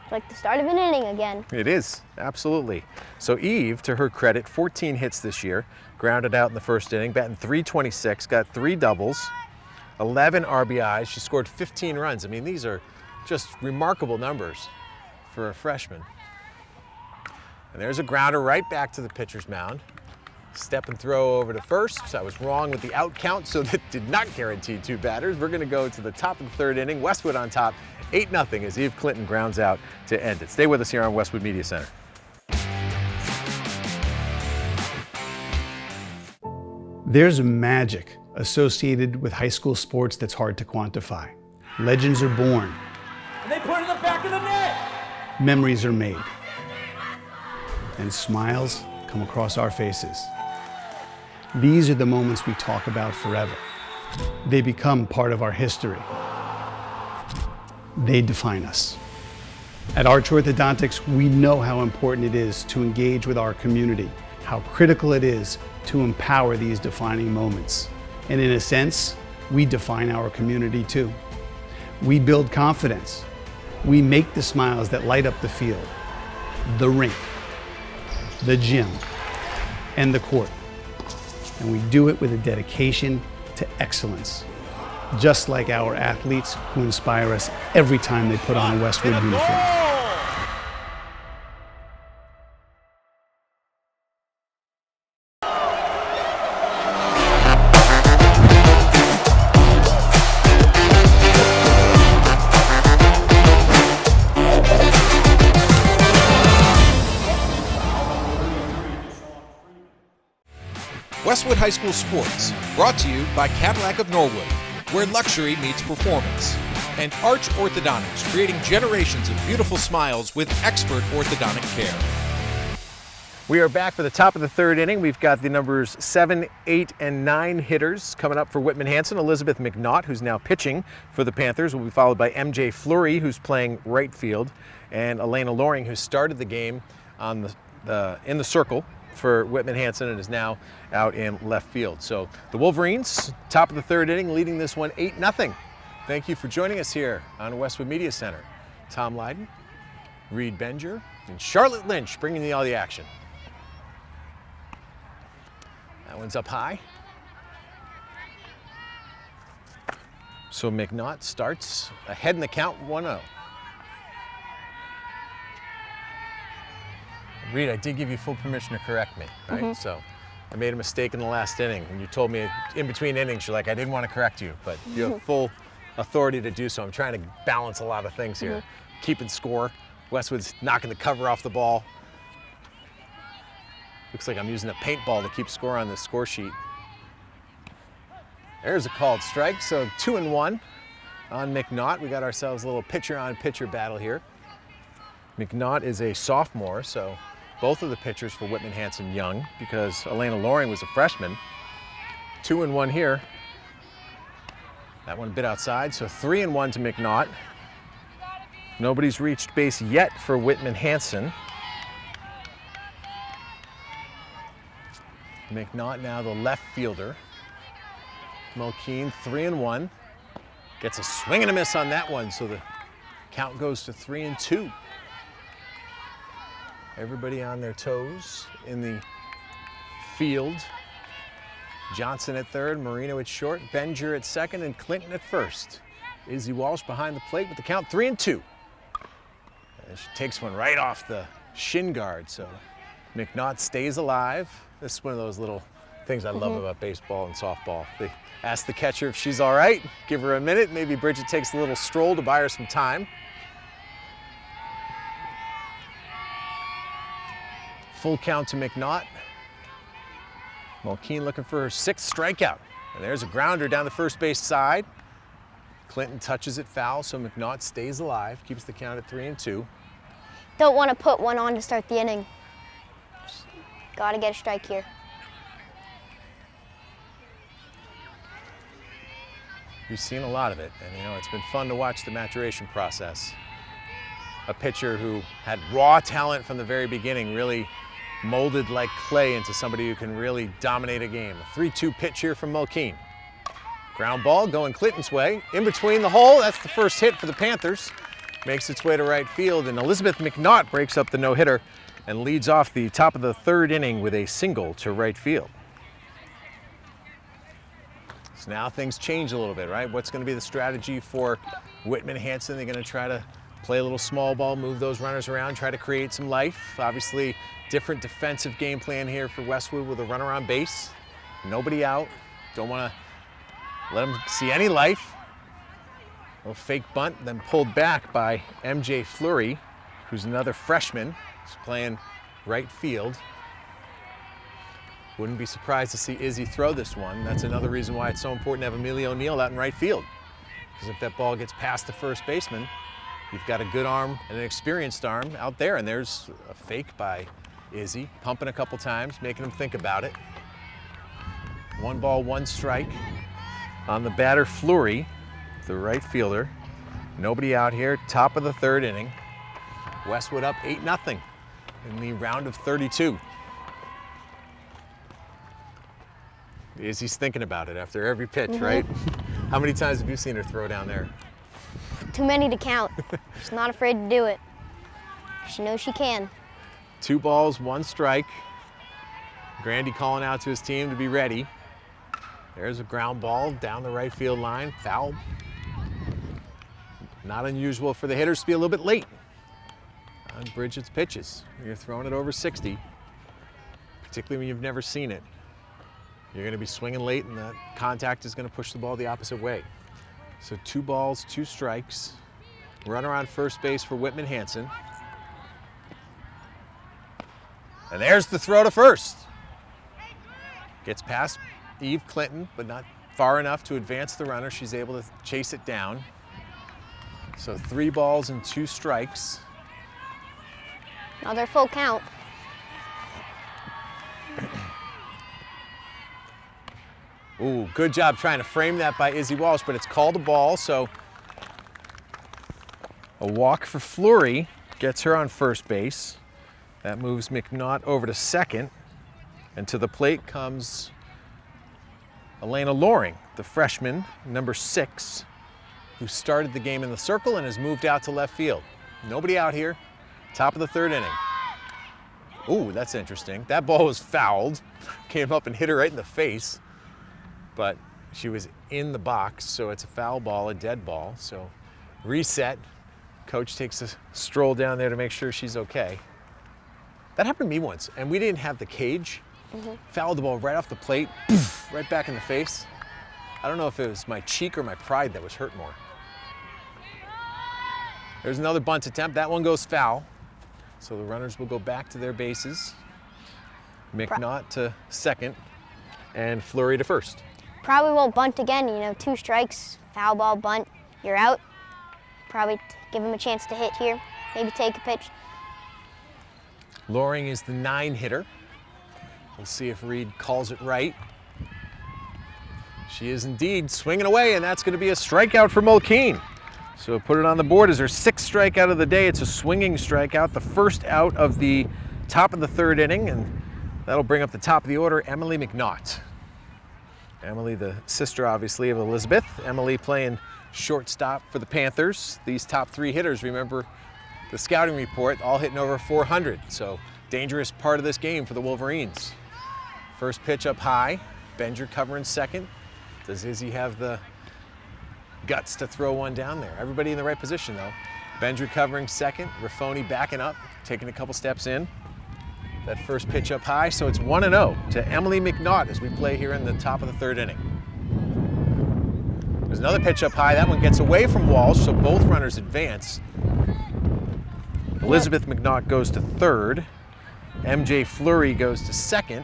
It's like the start of an inning again. It is, absolutely. So Eve, to her credit, 14 hits this year, grounded out in the first inning, batting .326, got 3 doubles, 11 RBIs. She scored 15 runs. I mean, these are just remarkable numbers for a freshman. And there's a grounder right back to the pitcher's mound. Step and throw over to first. So I was wrong with the out count, so that did not guarantee 2 batters. We're going to go to the top of the 3rd inning. Westwood on top, 8-0 as Eve Clinton grounds out to end it. Stay with us here on Westwood Media Center. There's magic associated with high school sports that's hard to quantify. Legends are born. And they put it in the back of the net. Memories are made. And smiles come across our faces. These are the moments we talk about forever. They become part of our history. They define us. At Arch Orthodontics, we know how important it is to engage with our community, how critical it is to empower these defining moments. And in a sense, we define our community too. We build confidence. We make the smiles that light up the field, the rink, the gym, and the court. And we do it with a dedication to excellence, just like our athletes who inspire us every time they put on a Westwood uniform. Westwood High School Sports, brought to you by Cadillac of Norwood, where luxury meets performance, and Arch Orthodontics, creating generations of beautiful smiles with expert orthodontic care. We are back for the top of the 3rd inning. We've got the numbers 7, 8, and 9 hitters coming up for Whitman Hanson. Elizabeth McNaught, who's now pitching for the Panthers, will be followed by MJ Fleury, who's playing right field, and Elena Loring, who started the game on in the circle for Whitman Hanson and is now out in left field. So the Wolverines, top of the 3rd inning, leading this one 8-0. Thank you for joining us here on Westwood Media Center. Tom Lydon, Reed Benger and Charlotte Lynch bringing all the action. That one's up high. So McNaught starts ahead in the count, 1-0. Reed, I did give you full permission to correct me, right? So I made a mistake in the last inning, and you told me in between innings, you're like, I didn't want to correct you, but you have full authority to do so. I'm trying to balance a lot of things here. Keeping score. Westwood's knocking the cover off the ball. Looks like I'm using a paintball to keep score on this score sheet. There's a called strike, so 2-1 on McNaught. We got ourselves a little pitcher-on-pitcher battle here. McNaught is a sophomore, so both of the pitchers for Whitman Hanson young, because Elena Loring was a freshman. 2-1 here. That one a bit outside, so 3-1 to McNaught. Nobody's reached base yet for Whitman Hanson. McNaught now the left fielder. Mulkeen 3-1. Gets a swing and a miss on that one, so the count goes to 3-2. Everybody on their toes in the field. Johnson at third, Marino at short, Benger at second, and Clinton at first. Izzy Walsh behind the plate with the count 3-2. And she takes one right off the shin guard, so McNaught stays alive. This is one of those little things I love about baseball and softball. They ask the catcher if she's all right, give her a minute. Maybe Bridget takes a little stroll to buy her some time. Full count to McNaught. Mulkeen looking for her 6th strikeout. And there's a grounder down the first base side. Clinton touches it foul, so McNaught stays alive, keeps the count at 3-2. Don't want to put one on to start the inning. Just gotta get a strike here. We've seen a lot of it, and it's been fun to watch the maturation process. A pitcher who had raw talent from the very beginning, really molded like clay into somebody who can really dominate a game. A 3-2 pitch here from Mulkeen. Ground ball going Clinton's way. In between the hole, that's the first hit for the Panthers. Makes its way to right field, and Elizabeth McNaught breaks up the no-hitter and leads off the top of the 3rd inning with a single to right field. So now things change a little bit, right? What's going to be the strategy for Whitman Hanson? They're going to try to play a little small ball, move those runners around, try to create some life. Obviously, different defensive game plan here for Westwood with a runner on base. Nobody out. Don't want to let them see any life. A little fake bunt, then pulled back by MJ Fleury, who's another freshman. He's playing right field. Wouldn't be surprised to see Izzy throw this one. That's another reason why it's so important to have Amelia O'Neill out in right field. Because if that ball gets past the first baseman, you've got a good arm and an experienced arm out there. And there's a fake by Izzy, pumping a couple times, making him think about it. 1 ball, 1 strike on the batter Fleury, the right fielder. Nobody out here, top of the 3rd inning. Westwood up 8-0 in the round of 32. Izzy's thinking about it after every pitch, right? How many times have you seen her throw down there? Too many to count. She's not afraid to do it. She knows she can. 2 balls, 1 strike. Grandy calling out to his team to be ready. There's a ground ball down the right field line, foul. Not unusual for the hitters to be a little bit late on Bridget's pitches. You're throwing it over 60, particularly when you've never seen it. You're going to be swinging late, and that contact is going to push the ball the opposite way. So 2 balls, 2 strikes. Runner on first base for Whitman Hanson. And there's the throw to first. Gets past Eve Clinton, but not far enough to advance the runner. She's able to chase it down. So 3 balls and 2 strikes. Another full count. Ooh, good job trying to frame that by Izzy Walsh, but it's called a ball, so a walk for Fleury gets her on first base. That moves McNaught over to second, and to the plate comes Elena Loring, the freshman, number 6, who started the game in the circle and has moved out to left field. Nobody out here. Top of the third inning. Ooh, that's interesting. That ball was fouled. Came up and hit her right in the face. But she was in the box, so it's a foul ball, a dead ball. So reset. Coach takes a stroll down there to make sure she's okay. That happened to me once, and we didn't have the cage. Fouled the ball right off the plate, poof, right back in the face. I don't know if it was my cheek or my pride that was hurt more. There's another bunt attempt. That one goes foul. So the runners will go back to their bases. McNaught to second, and Fleury to first. Probably won't bunt again, you know, 2 strikes, foul ball, bunt, you're out. Probably give him a chance to hit here, maybe take a pitch. Loring is the 9 hitter. We'll see if Reed calls it right. She is indeed swinging away, and that's going to be a strikeout for Mulkeen. So put it on the board as her 6th strikeout of the day. It's a swinging strikeout, the first out of the top of the third inning, and that'll bring up the top of the order, Emily McNaught. Emily, the sister, obviously, of Elizabeth. Emily playing shortstop for the Panthers. These top 3 hitters, remember the scouting report, all hitting over 400. So dangerous part of this game for the Wolverines. First pitch up high. Benger covering second. Does Izzy have the guts to throw one down there? Everybody in the right position, though. Benger covering second. Raffoni backing up, taking a couple steps in. That first pitch up high, so it's 1-0 to Emily McNaught as we play here in the top of the third inning. There's another pitch up high. That one gets away from Walsh, so both runners advance. Elizabeth McNaught goes to third. MJ Fleury goes to second.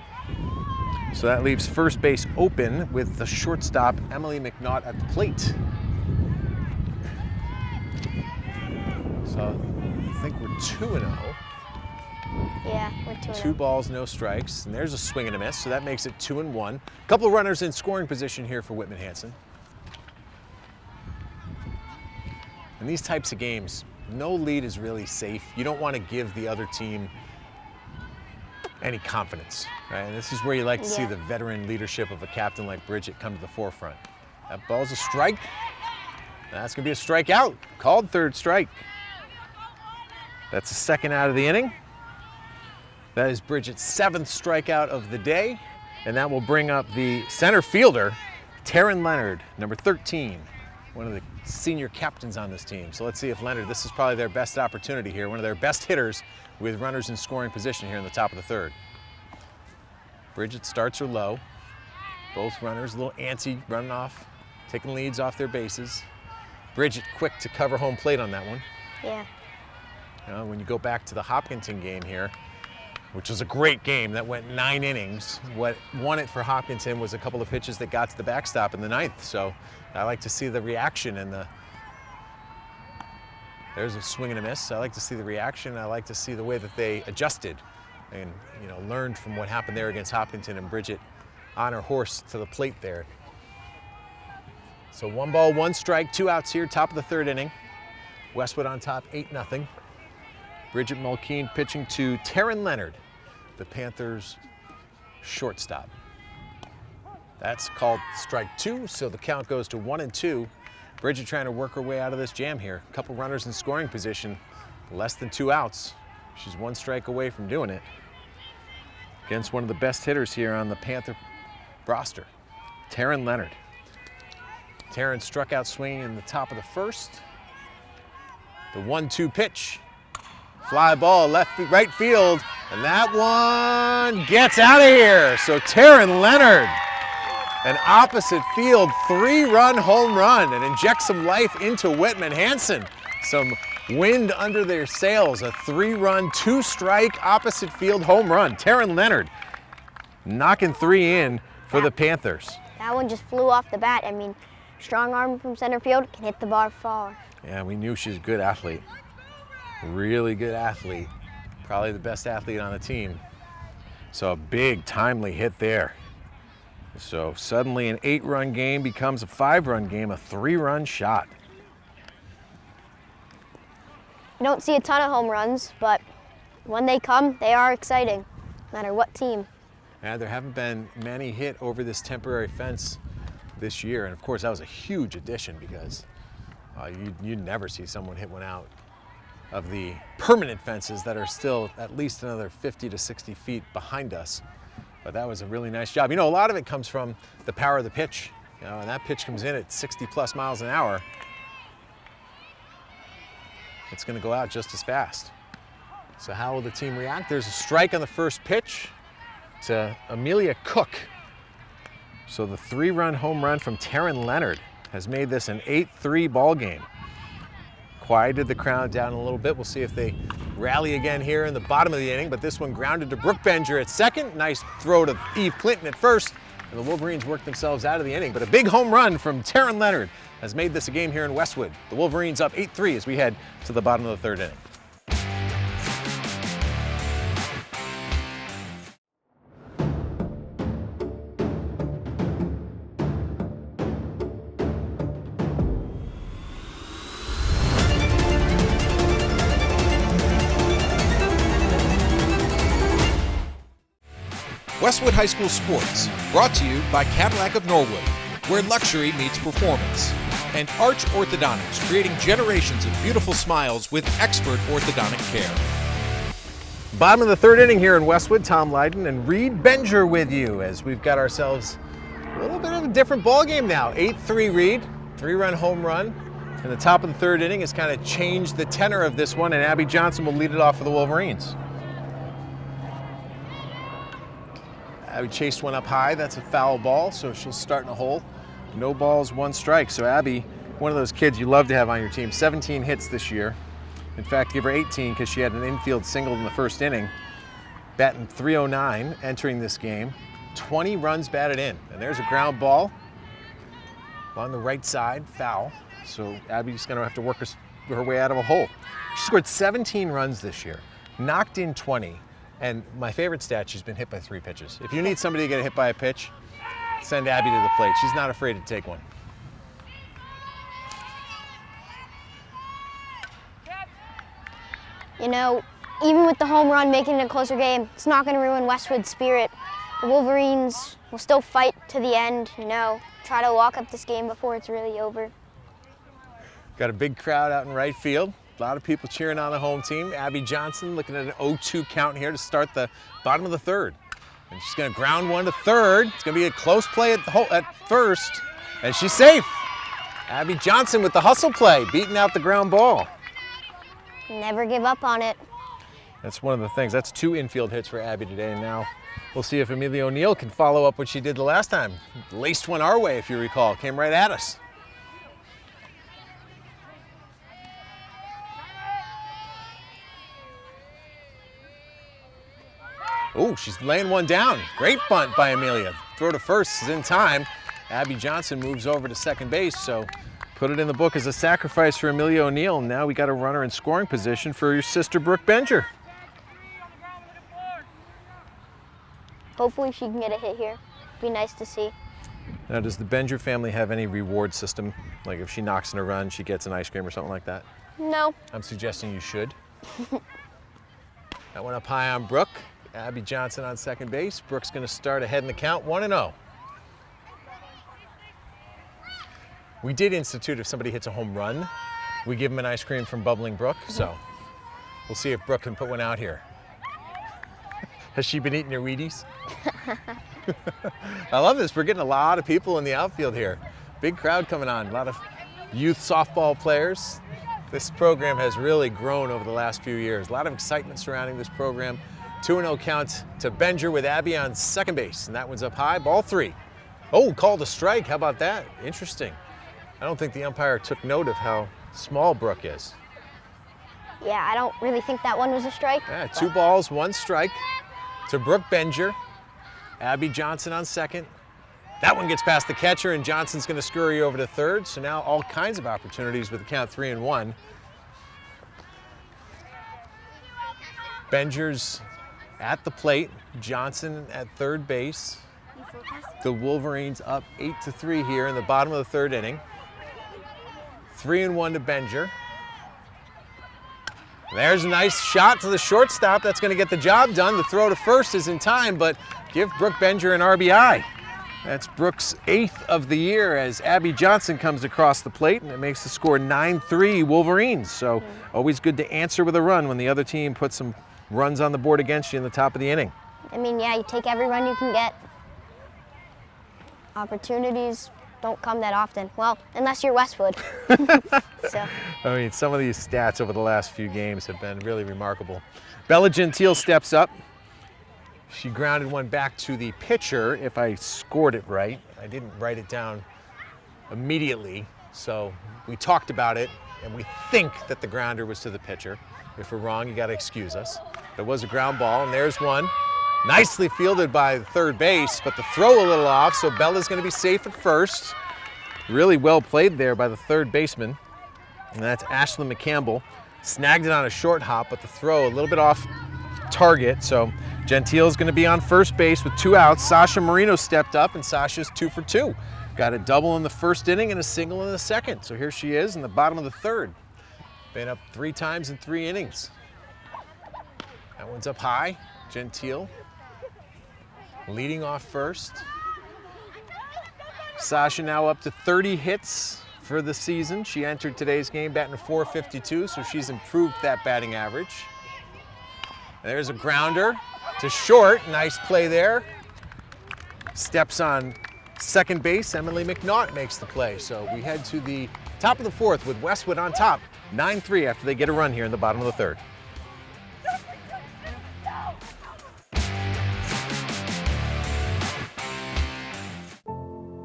So that leaves first base open with the shortstop, Emily McNaught, at the plate. So I think we're 2-0. Yeah, we're 2-0. 2 balls, no strikes, and there's a swing and a miss, so that makes it 2-1. A couple of runners in scoring position here for Whitman Hanson. In these types of games, no lead is really safe. You don't want to give the other team any confidence, right? And this is where you like to see the veteran leadership of a captain like Bridget come to the forefront. That ball's a strike. That's going to be a strikeout. Called third strike. That's the second out of the inning. That is Bridget's 7th strikeout of the day, and that will bring up the center fielder, Taryn Leonard, number 13, one of the senior captains on this team. So let's see if Leonard, this is probably their best opportunity here, one of their best hitters with runners in scoring position here in the top of the third. Bridget starts her low. Both runners a little antsy, running off, taking leads off their bases. Bridget quick to cover home plate on that one. Yeah. You know, when you go back to the Hopkinton game here, which was a great game that went 9 innings. What won it for Hopkinton was a couple of pitches that got to the backstop in the 9th. So I like to see the reaction and there's a swing and a miss. I like to see the reaction. I like to see the way that they adjusted and, you know, learned from what happened there against Hopkinton, and Bridget on her horse to the plate there. So 1 ball, 1 strike, 2 outs here, top of the third inning. Westwood on top, 8-0. Bridget Mulkeen pitching to Taryn Leonard, the Panthers' shortstop. That's called strike 2, so the count goes to 1-2. Bridget trying to work her way out of this jam here. A couple runners in scoring position, less than 2 outs. She's 1 strike away from doing it against one of the best hitters here on the Panther roster, Taryn Leonard. Taryn struck out swinging in the top of the first. The 1-2 pitch. Fly ball, right field, and that one gets out of here. So Taryn Leonard, an opposite field 3-run home run, and injects some life into Whitman Hanson. Some wind under their sails, a 3-run, 2-strike opposite field home run. Taryn Leonard knocking 3 in for the Panthers. That one just flew off the bat. I mean, strong arm from center field, can hit the bar far. Yeah, we knew she was a good athlete. Really good athlete. Probably the best athlete on the team. So a big, timely hit there. So suddenly an 8-run game becomes a 5-run game, a 3-run shot. You don't see a ton of home runs, but when they come, they are exciting, no matter what team. Yeah, there haven't been many hit over this temporary fence this year. And of course, that was a huge addition because you'd never see someone hit one out of the permanent fences that are still at least another 50 to 60 feet behind us. But that was a really nice job. You know, a lot of it comes from the power of the pitch. You know, and that pitch comes in at 60 plus miles an hour. It's going to go out just as fast. So how will the team react? There's a strike on the first pitch to Amelia Cook. So the 3-run home run from Taryn Leonard has made this an 8-3 ball game. Quieted the crowd down a little bit. We'll see if they rally again here in the bottom of the inning, but this one grounded to Brooke Benger at second. Nice throw to Eve Clinton at first, and the Wolverines worked themselves out of the inning. But a big home run from Taryn Leonard has made this a game here in Westwood. The Wolverines up 8-3 as we head to the bottom of the third inning. Westwood High School Sports, brought to you by Cadillac of Norwood, where luxury meets performance, and Arch Orthodontics, creating generations of beautiful smiles with expert orthodontic care. Bottom of the third inning here in Westwood. Tom Lydon and Reed Benger with you as we've got ourselves a little bit of a different ball game now. 8-3 Reed, 3-run home run. And the top of the third inning has kind of changed the tenor of this one, and Abby Johnson will lead it off for the Wolverines. Abby chased one up high. That's a foul ball, so she'll start in a hole. No balls, 1 strike. So Abby, one of those kids you love to have on your team. 17 hits this year. In fact, give her 18 because she had an infield single in the first inning. Batting .309 entering this game. 20 runs batted in. And there's a ground ball on the right side, foul. So Abby's going to have to work her way out of a hole. She scored 17 runs this year, knocked in 20. And my favorite stat, she's been hit by 3 pitches. If you need somebody to get hit by a pitch, send Abby to the plate. She's not afraid to take one. You know, even with the home run making it a closer game, it's not going to ruin Westwood's spirit. The Wolverines will still fight to the end, you know, try to lock up this game before it's really over. Got a big crowd out in right field. A lot of people cheering on the home team. Abby Johnson looking at an 0-2 count here to start the bottom of the third. And she's going to ground one to third. It's going to be a close play at first. And she's safe. Abby Johnson with the hustle play, beating out the ground ball. Never give up on it. That's one of the things. That's 2 infield hits for Abby today. And now we'll see if Amelia O'Neill can follow up what she did the last time. Laced one our way, if you recall. Came right at us. Oh, she's laying one down. Great bunt by Amelia. Throw to first is in time. Abby Johnson moves over to second base, so put it in the book as a sacrifice for Amelia O'Neill. Now we got a runner in scoring position for your sister Brooke Benger. Hopefully she can get a hit here. Be nice to see. Now, does the Benger family have any reward system? Like if she knocks in a run, she gets an ice cream or something like that? No. I'm suggesting you should. That went up high on Brooke. Abby Johnson on second base. Brooke's going to start ahead in the count, 1-0. We did institute if somebody hits a home run, we give them an ice cream from Bubbling Brook. So we'll see if Brooke can put one out here. Has she been eating her Wheaties? I love this. We're getting a lot of people in the outfield here. Big crowd coming on. A lot of youth softball players. This program has really grown over the last few years. A lot of excitement surrounding this program. 2-0 count to Benger with Abby on second base. And that one's up high, ball 3. Oh, called a strike. How about that? Interesting. I don't think the umpire took note of how small Brooke is. Yeah, I don't really think that one was a strike. Yeah, 2 balls, 1 strike to Brooke Benger. Abby Johnson on second. That one gets past the catcher, and Johnson's going to scurry over to third. So now all kinds of opportunities with the count 3-1. Benger's at the plate. Johnson at third base. The Wolverines up 8-3 here in the bottom of the third inning. 3-1 to Benger. There's a nice shot to the shortstop. That's going to get the job done. The throw to first is in time, but give Brooke Benger an RBI. That's Brooks' 8th of the year as Abby Johnson comes across the plate, and it makes the score 9-3 Wolverines. So always good to answer with a run when the other team puts some runs on the board against you in the top of the inning. I mean, yeah, you take every run you can get. Opportunities don't come that often. Well, unless you're Westwood. So. I mean, some of these stats over the last few games have been really remarkable. Bella Gentile steps up. She grounded one back to the pitcher, if I scored it right. I didn't write it down immediately, so we talked about it, and we think that the grounder was to the pitcher. If we're wrong, you gotta excuse us. It was a ground ball, and there's one. Nicely fielded by the third base, but the throw a little off, so Bella's gonna be safe at first. Really well played there by the third baseman, and that's Ashlyn McCampbell. Snagged it on a short hop, but the throw a little bit off target, so Gentile's going to be on first base with 2 outs. Sasha Marino stepped up, and Sasha's 2 for 2. Got a double in the first inning and a single in the second. So here she is in the bottom of the third. Been up 3 times in 3 innings. That one's up high. Gentile leading off first. Sasha now up to 30 hits for the season. She entered today's game batting .452, so she's improved that batting average. There's a grounder to short, nice play there. Steps on second base, Emily McNaught makes the play. So we head to the top of the 4th with Westwood on top, 9-3 after they get a run here in the bottom of the 3rd.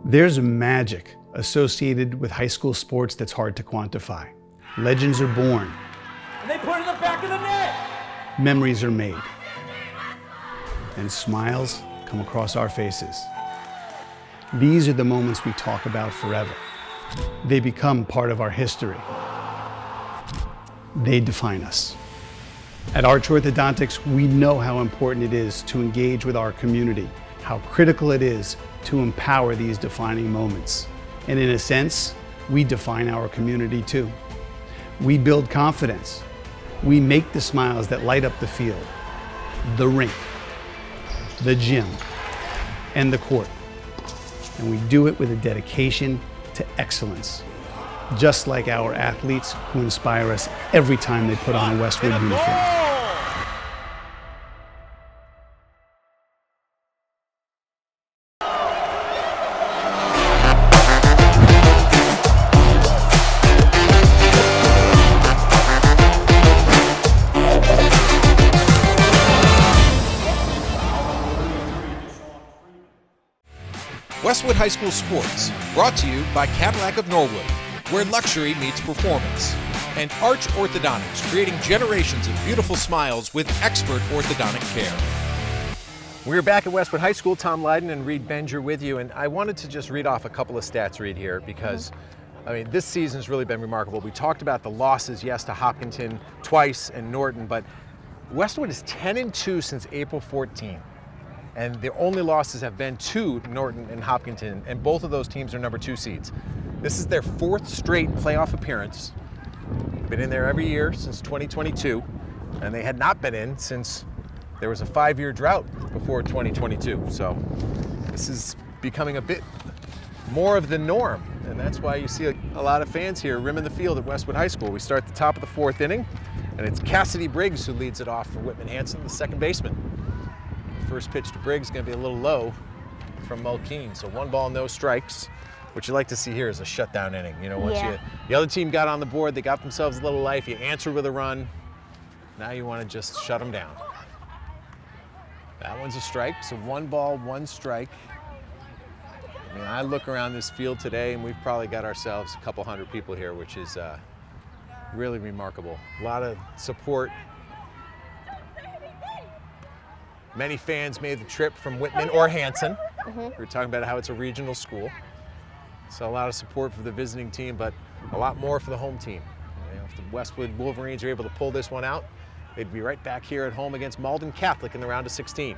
There's magic associated with high school sports that's hard to quantify. Legends are born. And they put it in the back of the net. Memories are made. And smiles come across our faces. These are the moments we talk about forever. They become part of our history. They define us. At Arch Orthodontics, we know how important it is to engage with our community, how critical it is to empower these defining moments. And in a sense, we define our community too. We build confidence. We make the smiles that light up the field, the rink, the gym, and the court. And we do it with a dedication to excellence, just like our athletes who inspire us every time they put on a Westwood uniform. Westwood High School Sports, brought to you by Cadillac of Norwood, where luxury meets performance, and Arch Orthodontics, creating generations of beautiful smiles with expert orthodontic care. We're back at Westwood High School. Tom Lydon and Reed Benger with you, and I wanted to just read off a couple of stats, Reed, here, because I mean, this season's really been remarkable. We talked about the losses, yes, to Hopkinton twice and Norton, but Westwood is 10-2 since April 14. And the only losses have been to Norton and Hopkinton, and both of those teams are number 2 seeds. This is their 4th straight playoff appearance. Been in there every year since 2022, and they had not been in since there was a 5-year drought before 2022. So this is becoming a bit more of the norm, and that's why you see a lot of fans here rimming the field at Westwood High School. We start at the top of the 4th inning, and it's Cassidy Briggs who leads it off for Whitman Hanson, the second baseman. First pitch to Briggs is going to be a little low from Mulkeen. So 1 ball, no strikes. What you like to see here is a shutdown inning. You know, once the other team got on the board, they got themselves a little life. You answer with a run. Now you want to just shut them down. That one's a strike. So 1 ball, 1 strike. I mean, I look around this field today, and we've probably got ourselves a couple hundred people here, which is really remarkable. A lot of support. Many fans made the trip from Whitman or Hanson. We were talking about how it's a regional school. So a lot of support for the visiting team, but a lot more for the home team. You know, if the Westwood Wolverines are able to pull this one out, they'd be right back here at home against Malden Catholic in the round of 16.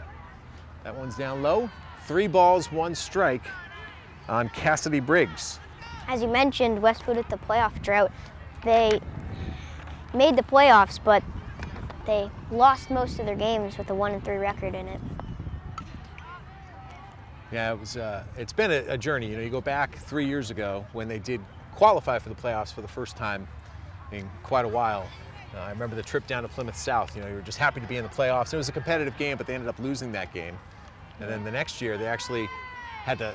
That one's down low. 3 balls, 1 strike on Cassidy Briggs. As you mentioned, Westwood at the playoff drought, they made the playoffs, but they lost most of their games with a 1-3 record in it. Yeah, it's been a journey. You know, you go back 3 years ago when they did qualify for the playoffs for the first time in quite a while. I remember the trip down to Plymouth South. You know, you were just happy to be in the playoffs. It was a competitive game, but they ended up losing that game. And then the next year, they actually had to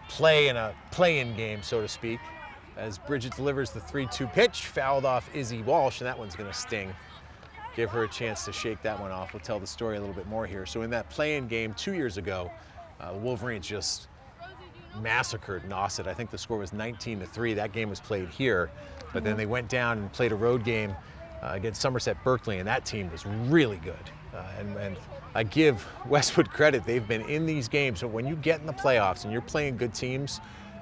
play in a play-in game, so to speak, as Bridget delivers the 3-2 pitch, fouled off Izzy Walsh, and that one's going to sting. Give her a chance to shake that one off. We'll tell the story a little bit more here. So in that play-in game 2 years ago, the Wolverines just massacred Nauset. I think the score was 19-3. That game was played here, but then they went down and played a road game against Somerset Berkeley, and that team was really good. And I give Westwood credit. They've been in these games, but when you get in the playoffs and you're playing good teams,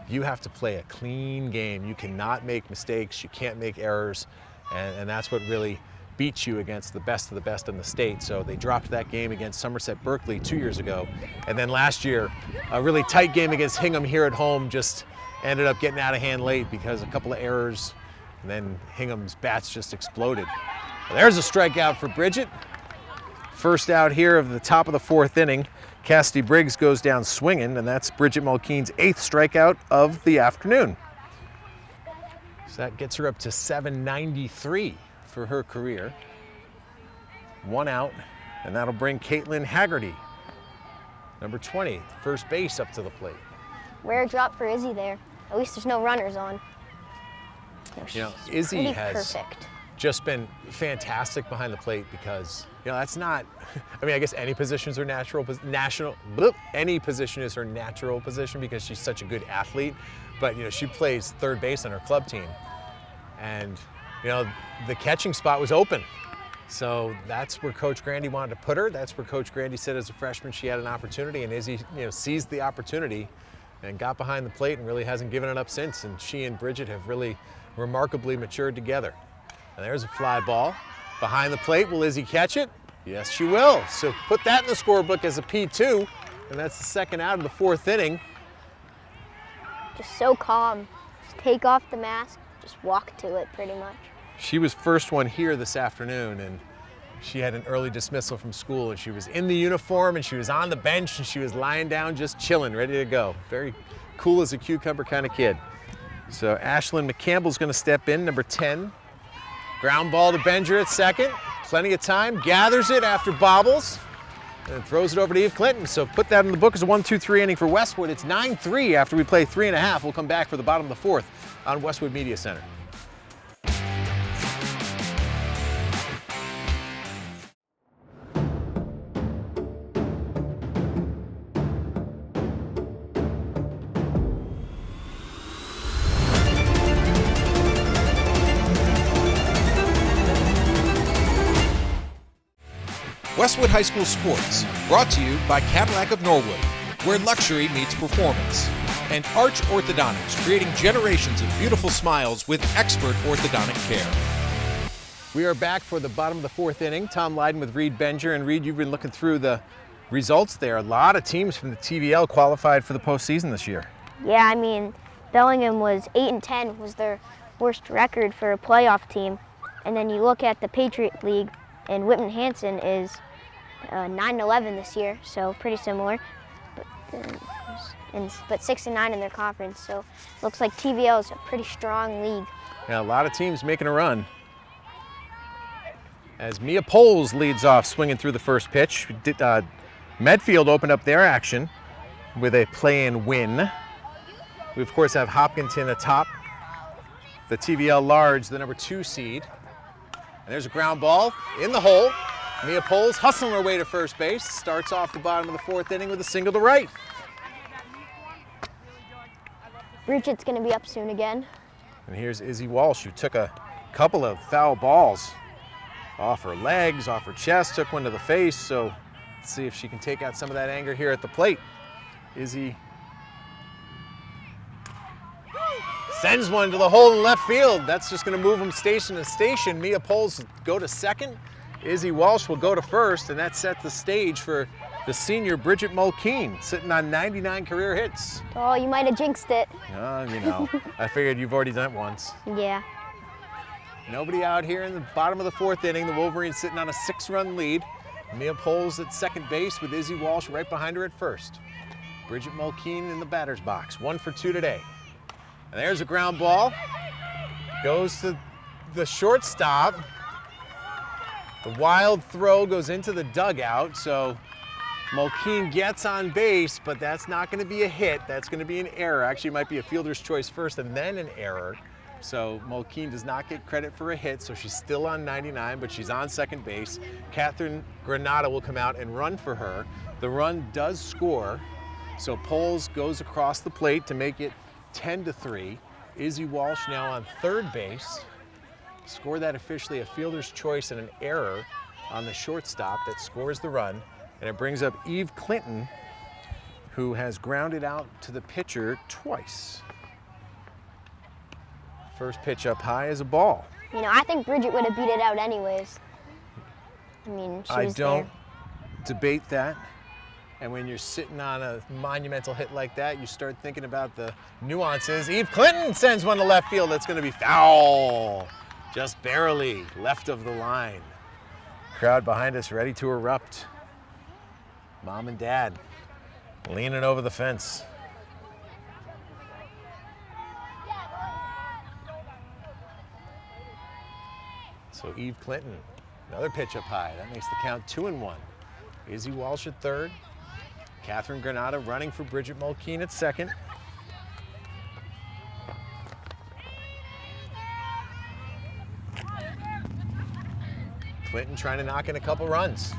you have to play a clean game. You cannot make mistakes. You can't make errors, and that's what really beats you against the best of the best in the state. So they dropped that game against Somerset Berkeley 2 years ago, and then last year a really tight game against Hingham here at home just ended up getting out of hand late because a couple of errors, and then Hingham's bats just exploded. Well, there's a strikeout for Bridget. First out here of the top of the fourth inning. Cassidy Briggs goes down swinging, and that's Bridget Mulkeen's 8th strikeout of the afternoon. So that gets her up to 793 for her career. 1 out, and that'll bring Caitlin Haggerty, number 20, first base, up to the plate. Rare drop for Izzy there. At least there's no runners on. You know, Izzy has perfect. just been fantastic behind the plate because, you know, that's not, I mean, I guess any position is her any position is her natural position because she's such a good athlete, but, you know, she plays third base on her club team, and, you know, the catching spot was open. So that's where Coach Grandy wanted to put her. That's where Coach Grandy said as a freshman she had an opportunity, and Izzy, you know, seized the opportunity and got behind the plate and really hasn't given it up since. And she and Bridget have really remarkably matured together. And there's a fly ball behind the plate. Will Izzy catch it? Yes, she will. So put that in the scorebook as a P2, and that's the second out of the fourth inning. Just so calm. Just take off the mask, just walk to it pretty much. She was first one here this afternoon, and she had an early dismissal from school, and she was in the uniform, and she was on the bench, and she was lying down just chilling, ready to go. Very cool as a cucumber kind of kid. So Ashlyn McCampbell's going to step in, number 10. Ground ball to Benger at second. Plenty of time. Gathers it after bobbles and throws it over to Eve Clinton. So put that in the book as a 1-2-3 inning for Westwood. It's 9-3 after we play 3.5. We'll come back for the bottom of the fourth on Westwood Media Center. Westwood High School Sports, brought to you by Cadillac of Norwood, where luxury meets performance, and Arch Orthodontics, creating generations of beautiful smiles with expert orthodontic care. We are back for the bottom of the fourth inning. Tom Lydon with Reed Benger. And Reed, you've been looking through the results there. A lot of teams from the TVL qualified for the postseason this year. Yeah, I mean, Bellingham was 8-10, was their worst record for a playoff team. And then you look at the Patriot League, and Whitman Hanson is 9-11 this year, so pretty similar. But 6-9 in their conference, so looks like TVL is a pretty strong league. Yeah, a lot of teams making a run. As Mia Poles leads off swinging through the first pitch. Medfield opened up their action with a play-in win. We, of course, have Hopkinton atop the TVL Large, the number 2 seed. And there's a ground ball in the hole. Mia Poles hustling her way to first base. Starts off the bottom of the fourth inning with a single to right. Bridget's going to be up soon again. And here's Izzy Walsh, who took a couple of foul balls off her legs, off her chest, took one to the face. So let's see if she can take out some of that anger here at the plate. Izzy sends one to the hole in left field. That's just going to move them station to station. Mia Poles go to second. Izzy Walsh will go to first, and that sets the stage for the senior Bridget Mulkeen, sitting on 99 career hits. Oh, you might have jinxed it. You know, I figured you've already done it once. Yeah. Nobody out here in the bottom of the fourth inning. The Wolverines sitting on a 6-run lead. Mia Poles at second base with Izzy Walsh right behind her at first. Bridget Mulkeen in the batter's box. 1 for 2 today. And there's a ground ball. Goes to the shortstop. The wild throw goes into the dugout, so Mulkeen gets on base, but that's not going to be a hit. That's going to be an error. Actually, it might be a fielder's choice first and then an error. So Mulkeen does not get credit for a hit, so she's still on 99, but she's on second base. Catherine Granata will come out and run for her. The run does score, so Poles goes across the plate to make it 10-3. Izzy Walsh now on third base. Score that officially a fielder's choice and an error on the shortstop that scores the run. And it brings up Eve Clinton, who has grounded out to the pitcher twice. First pitch up high is a ball. You know, I think Bridget would have beat it out anyways. I mean, she was I don't there. debate that. And when you're sitting on a monumental hit like that, you start thinking about the nuances. Eve Clinton sends one to left field. That's going to be foul. Just barely left of the line. Crowd behind us ready to erupt. Mom and Dad leaning over the fence. So Eve Clinton, another pitch up high. That makes the count 2-1. Izzy Walsh at third. Catherine Granata running for Bridget Mulkeen at second. Clinton trying to knock in a couple runs.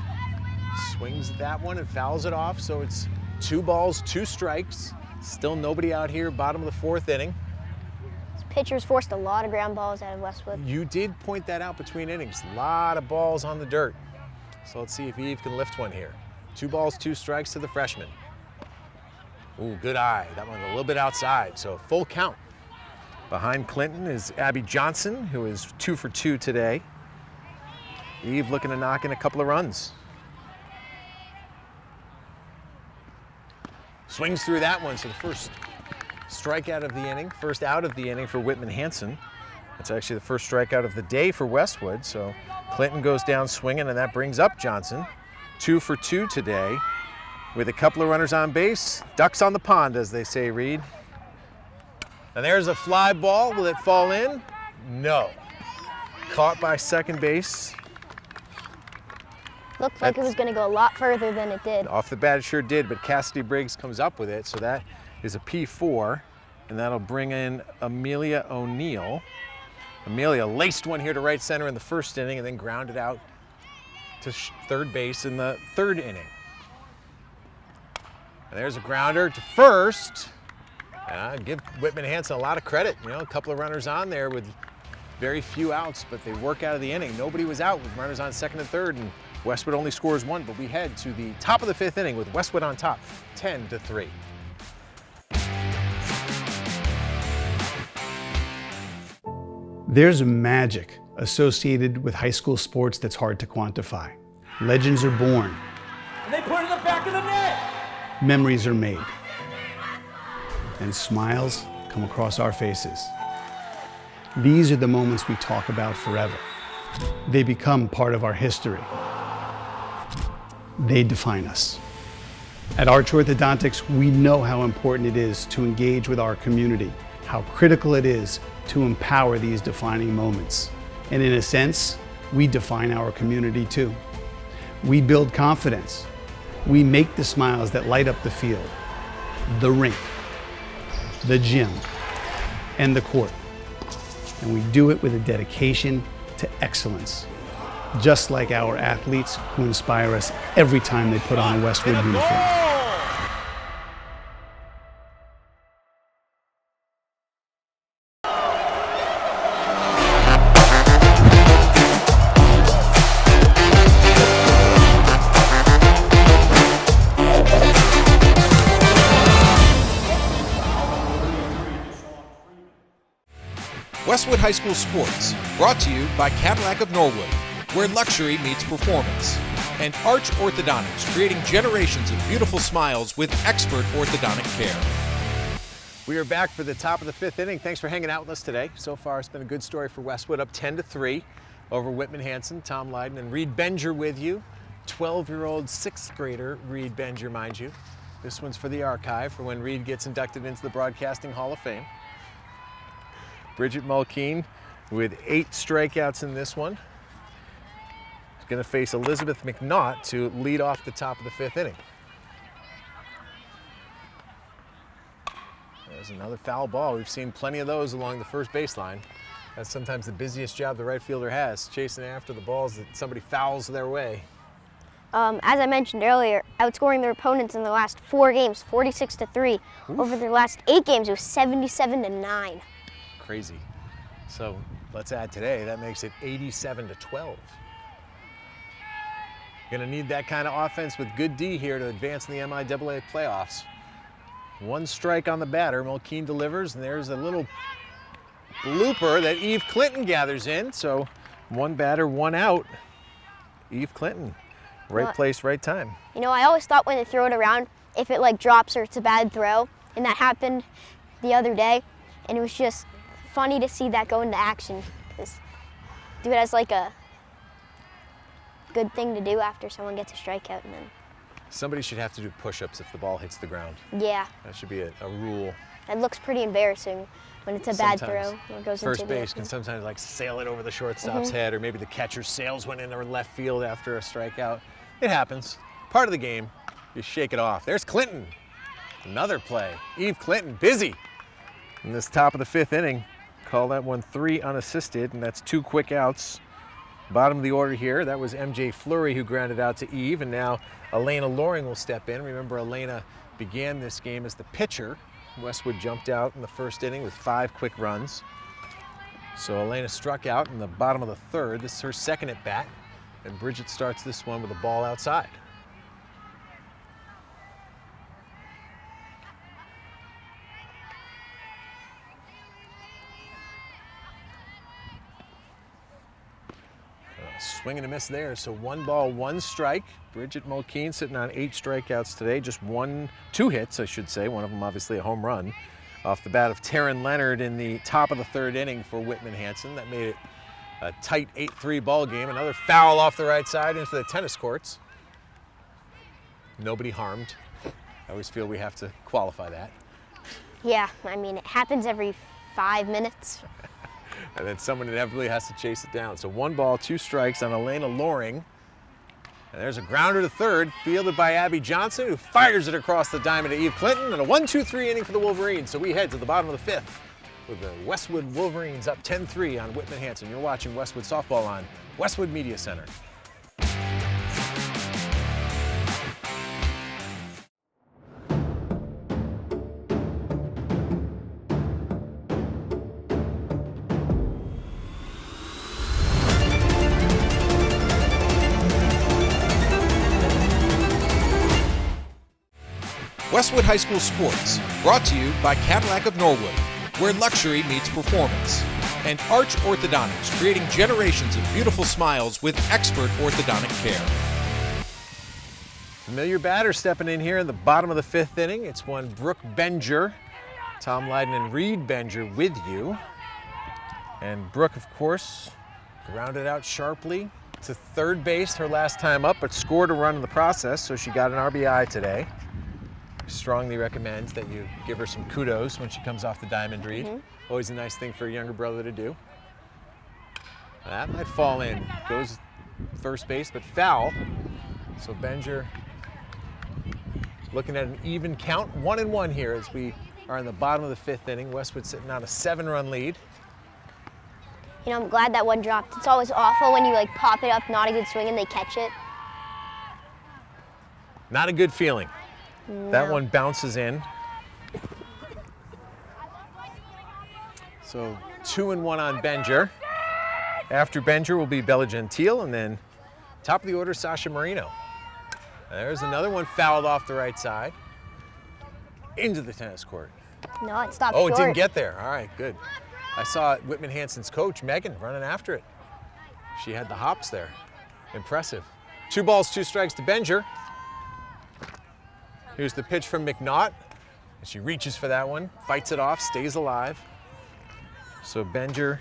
Swings at that one and fouls it off, so it's 2 balls, 2 strikes. Still nobody out here, bottom of the 4th inning. Pitchers forced a lot of ground balls out of Westwood. You did point that out between innings. A lot of balls on the dirt. So let's see if Eve can lift one here. 2 balls, 2 strikes to the freshman. Ooh, good eye. That one a little bit outside, so full count. Behind Clinton is Abby Johnson, who is 2 for 2 today. Eve looking to knock in a couple of runs. Swings through that one, so the first strikeout of the inning, first out of the inning for Whitman Hanson. That's actually the first strikeout of the day for Westwood, so Clinton goes down swinging, and that brings up Johnson. 2 for 2 today, with a couple of runners on base. Ducks on the pond, as they say, Reed. And there's a fly ball. Will it fall in? No. Caught by second base. Looked like it was going to go a lot further than it did. Off the bat, it sure did, but Cassidy Briggs comes up with it, so that is a P4, and that'll bring in Amelia O'Neill. Amelia laced one here to right center in the first inning and then grounded out to third base in the 3rd inning. And there's a grounder to first. Give Whitman Hanson a lot of credit. You know, a couple of runners on there with very few outs, but they work out of the inning. Nobody was out with runners on second and third, and Westwood only scores 1, but we head to the top of the 5th inning with Westwood on top, 10-3. There's magic associated with high school sports that's hard to quantify. Legends are born. And they put it in the back of the net. Memories are made. And smiles come across our faces. These are the moments we talk about forever. They become part of our history. They define us. At Arch Orthodontics, we know how important it is to engage with our community, how critical it is to empower these defining moments. And in a sense, we define our community too. We build confidence. We make the smiles that light up the field, the rink, the gym, and the court. And we do it with a dedication to excellence, just like our athletes who inspire us every time they put on a Westwood uniform. Westwood High School Sports, brought to you by Cadillac of Norwood, where luxury meets performance, and Arch Orthodontics, creating generations of beautiful smiles with expert orthodontic care. We are back for the top of the 5th inning. Thanks for hanging out with us today. So far, it's been a good story for Westwood, up 10-3 over Whitman Hanson. Tom Lydon and Reed Benger with you. 12-year-old 6th grader Reed Benger, mind you. This one's for the archive for when Reed gets inducted into the Broadcasting Hall of Fame. Bridget Mulkeen with 8 strikeouts in this one. She's going to face Elizabeth McNaught to lead off the top of the 5th inning. There's another foul ball. We've seen plenty of those along the first baseline. That's sometimes the busiest job the right fielder has, chasing after the balls that somebody fouls their way. As I mentioned earlier, outscoring their opponents in the last 4 games, 46-3. Over their last 8 games, it was 77-9. Crazy. So let's add today, that makes it 87-12. Gonna need that kind of offense with good D here to advance in the MIAA playoffs. 1 strike on the batter, Mulkeen delivers, and there's a little blooper that Eve Clinton gathers in. So 1 batter, 1 out. Eve Clinton, right place, right time. You know, I always thought when they throw it around, if it like drops or it's a bad throw, and that happened the other day, and it was just funny to see that go into action, because do it as like a good thing to do after someone gets a strikeout, and then. Somebody should have to do push-ups if the ball hits the ground. Yeah. That should be a rule. It looks pretty embarrassing when it's a bad throw. Or it goes first into base can sometimes like sail it over the shortstop's head, or maybe the catcher sails one into left field after a strikeout. It happens. Part of the game. You shake it off. There's Clinton. Another play. Eve Clinton, busy in this top of the 5th inning. Call that one 3 unassisted, and that's 2 quick outs. Bottom of the order here, that was MJ Fleury who grounded out to Eve, and now Elena Loring will step in. Remember, Elena began this game as the pitcher. Westwood jumped out in the 1st inning with 5 quick runs. So Elena struck out in the bottom of the 3rd. This is her 2nd at bat, and Bridget starts this one with a ball outside. Swing and a miss there, so 1 ball, 1 strike. Bridget Mulkeen sitting on 8 strikeouts today, just 2 hits, I should say, one of them obviously a home run, off the bat of Taryn Leonard in the top of the 3rd inning for Whitman Hanson. That made it a tight 8-3 ball game. Another foul off the right side into the tennis courts. Nobody harmed. I always feel we have to qualify that. Yeah, I mean, it happens every 5 minutes. And then someone inevitably has to chase it down. So 1 ball, 2 strikes on Elena Loring. And there's a grounder to 3rd, fielded by Abby Johnson, who fires it across the diamond to Eve Clinton, and a 1-2-3 inning for the Wolverines. So we head to the bottom of the 5th with the Westwood Wolverines up 10-3 on Whitman Hanson. You're watching Westwood Softball on Westwood Media Center. Westwood High School Sports, brought to you by Cadillac of Norwood, where luxury meets performance, and Arch Orthodontics, creating generations of beautiful smiles with expert orthodontic care. Familiar batter stepping in here in the bottom of the 5th inning. It's one Brooke Benger. Tom Lydon and Reed Benger with you. And Brooke, of course, grounded out sharply to 3rd base her last time up, but scored a run in the process, so she got an RBI today. Strongly recommends that you give her some kudos when she comes off the diamond, Reed. Always a nice thing for a younger brother to do. That might fall in. Goes 1st base, but foul. So Benger looking at an even count, 1-1 here as we are in the bottom of the 5th inning. Westwood sitting on a 7-run lead. You know, I'm glad that one dropped. It's always awful when you like pop it up, not a good swing, and they catch it. Not a good feeling. No. That one bounces in. So 2-1 on Benger. After Benger will be Bella Gentile, and then top of the order, Sasha Marino. There's another one fouled off the right side into the tennis court. No, it stopped Oh, short. it didn't get there. All right, good. I saw Whitman Hanson's coach, Megan, running after it. She had the hops there. Impressive. 2 balls, 2 strikes to Benger. Here's the pitch from McNaught. She reaches for that one, fights it off, stays alive. So Benger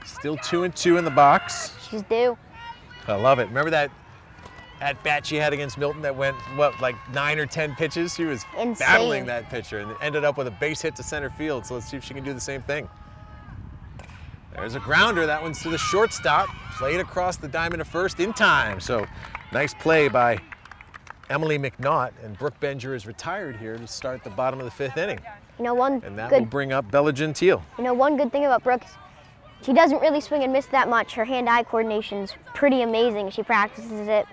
still 2-2 in the box. She's due. I love it. Remember that at bat she had against Milton that went, what, like 9 or 10 pitches? She was Insane. battling that pitcher and ended up with a base hit to center field. So let's see if she can do the same thing. There's a grounder. That one's to the shortstop. Played across the diamond to first in time. So nice play by Emily McNaught. And Brooke Benger is retired here to start the bottom of the 5th inning. You know, And that will bring up Bella Gentile. You know, one good thing about Brooke is she doesn't really swing and miss that much. Her hand-eye coordination's pretty amazing. She practices it,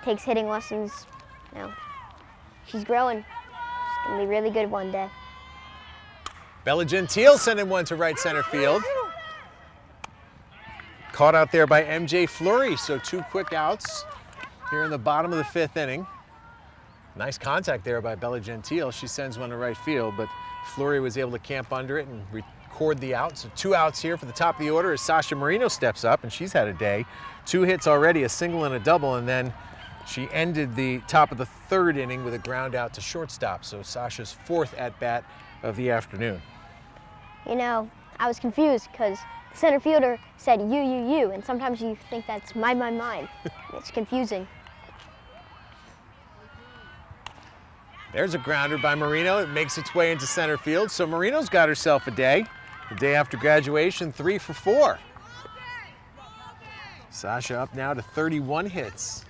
takes hitting lessons. You know, she's growing. She's gonna be really good one day. Bella Gentile sending one to right center field. Caught out there by MJ Fleury, so 2 quick outs here in the bottom of the 5th inning. Nice contact there by Bella Gentile. She sends one to right field, but Fleury was able to camp under it and record the out. So 2 outs here for the top of the order as Sasha Marino steps up, and she's had a day. 2 hits already, a single and a double, and then she ended the top of the 3rd inning with a ground out to shortstop. So Sasha's 4th at-bat of the afternoon. You know, I was confused because the center fielder said you, and sometimes you think that's mine. It's confusing. There's a grounder by Marino. It makes its way into center field. So Marino's got herself a day. The day after graduation, 3 for 4. Sasha up now to 31 hits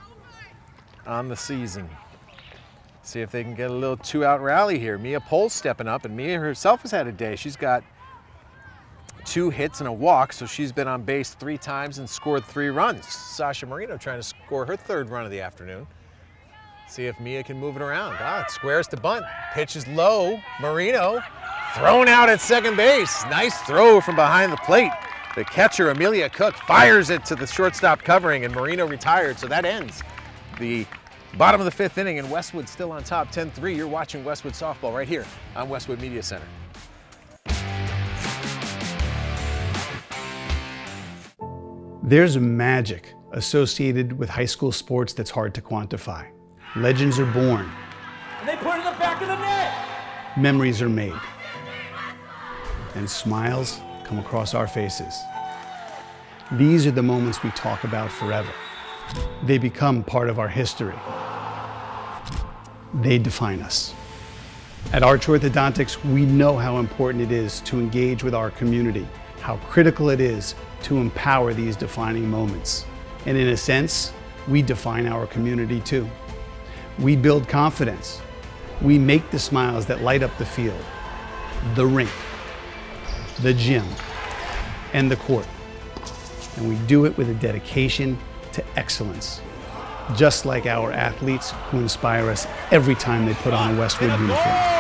on the season. See if they can get a little 2-out rally here. Mia Pohl stepping up, and Mia herself has had a day. She's got 2 hits and a walk, so she's been on base 3 times and scored 3 runs. Sasha Marino trying to score her 3rd run of the afternoon. See if Mia can move it around. It squares to bunt. Pitch is low. Marino thrown out at second base. Nice throw from behind the plate. The catcher, Amelia Cook, fires it to the shortstop covering, and Marino retired. So that ends the bottom of the 5th inning, and Westwood still on top, 10-3. You're watching Westwood softball right here on Westwood Media Center. There's magic associated with high school sports that's hard to quantify. Legends are born. And they put it in the back of the net. Memories are made. And smiles come across our faces. These are the moments we talk about forever. They become part of our history. They define us. At Arch Orthodontics, we know how important it is to engage with our community, how critical it is to empower these defining moments. And in a sense, we define our community too. We build confidence. We make the smiles that light up the field, the rink, the gym, and the court. And we do it with a dedication to excellence, just like our athletes who inspire us every time they put on a Westwood uniform.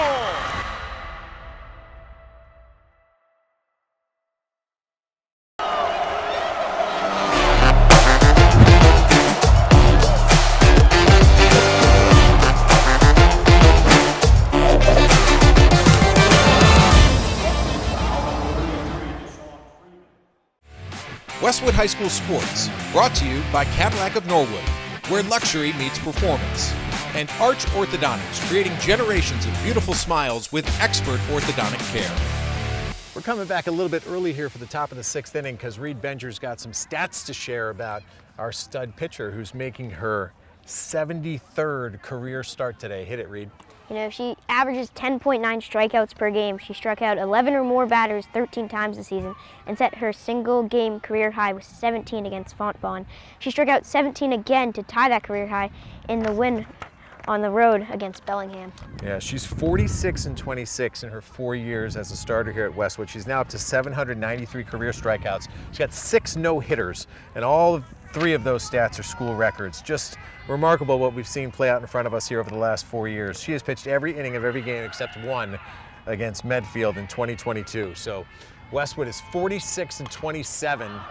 Westwood High School Sports, brought to you by Cadillac of Norwood, where luxury meets performance, and Arch Orthodontics, creating generations of beautiful smiles with expert orthodontic care. We're coming back a little bit early here for the top of the 6th inning because Reed Benger's got some stats to share about our stud pitcher who's making her 73rd career start today. Hit it, Reed. You know, she averages 10.9 strikeouts per game. She struck out 11 or more batters 13 times this season and set her single game career high with 17 against Fontbonne. She struck out 17 again to tie that career high in the win on the road against Bellingham. Yeah, she's 46-26 in her 4 years as a starter here at Westwood. She's now up to 793 career strikeouts. She's got 6 no-hitters, and all 3 of those stats are school records. Just remarkable what we've seen play out in front of us here over the last 4 years. She has pitched every inning of every game except one against Medfield in 2022. So Westwood is 46-27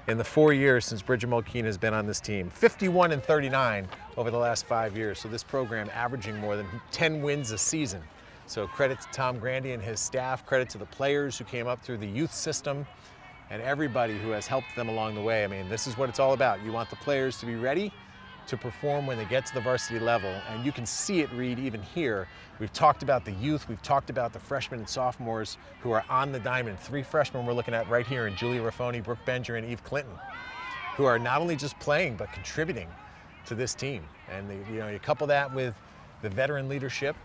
in the 4 years since Bridget Mulkeen has been on this team. 51-39 over the last 5 years. So this program averaging more than 10 wins a season. So credit to Tom Grandy and his staff, credit to the players who came up through the youth system, and everybody who has helped them along the way. I mean, this is what it's all about. You want the players to be ready to perform when they get to the varsity level, and you can see it, Reed, even here. We've talked about the youth, we've talked about the freshmen and sophomores who are on the diamond. 3 freshmen we're looking at right here in Julia Raffoni, Brooke Benger, and Eve Clinton, who are not only just playing, but contributing to this team. And you couple that with the veteran leadership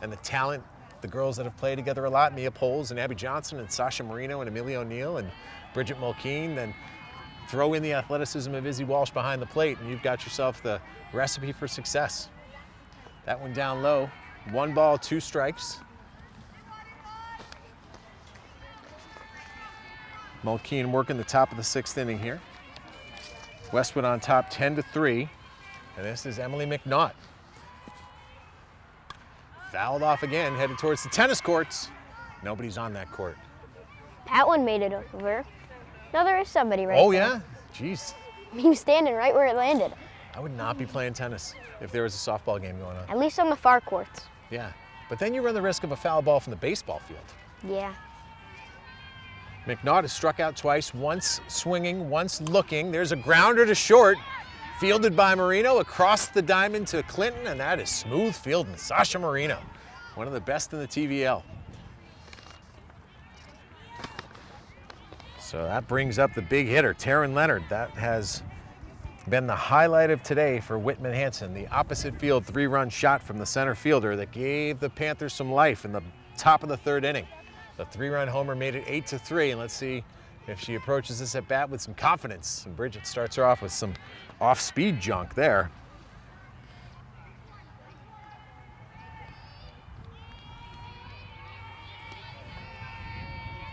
and the talent, the girls that have played together a lot, Mia Poles and Abby Johnson and Sasha Marino and Amelia O'Neill and Bridget Mulkeen, then throw in the athleticism of Izzy Walsh behind the plate, and you've got yourself the recipe for success. That one down low, 1 ball, 2 strikes. Mulkeen working the top of the 6th inning here. Westwood on top 10-3, and this is Emily McNaught. Fouled off again, headed towards the tennis courts. Nobody's on that court. That one made it over. No, there is somebody right Oh there. yeah? Jeez. He was standing right where it landed. I would not be playing tennis if there was a softball game going on. At least on the far courts. Yeah, but then you run the risk of a foul ball from the baseball field. Yeah. McNaught has struck out twice, once swinging, once looking. There's a grounder to short, fielded by Marino across the diamond to Clinton, and that is smooth fielding. Sasha Marino, one of the best in the TVL. So that brings up the big hitter, Taryn Leonard. That has been the highlight of today for Whitman Hanson, the opposite field 3-run shot from the center fielder that gave the Panthers some life in the top of the 3rd inning. The 3-run homer made it 8-3, and let's see if she approaches this at bat with some confidence. And Bridget starts her off with some off-speed junk there.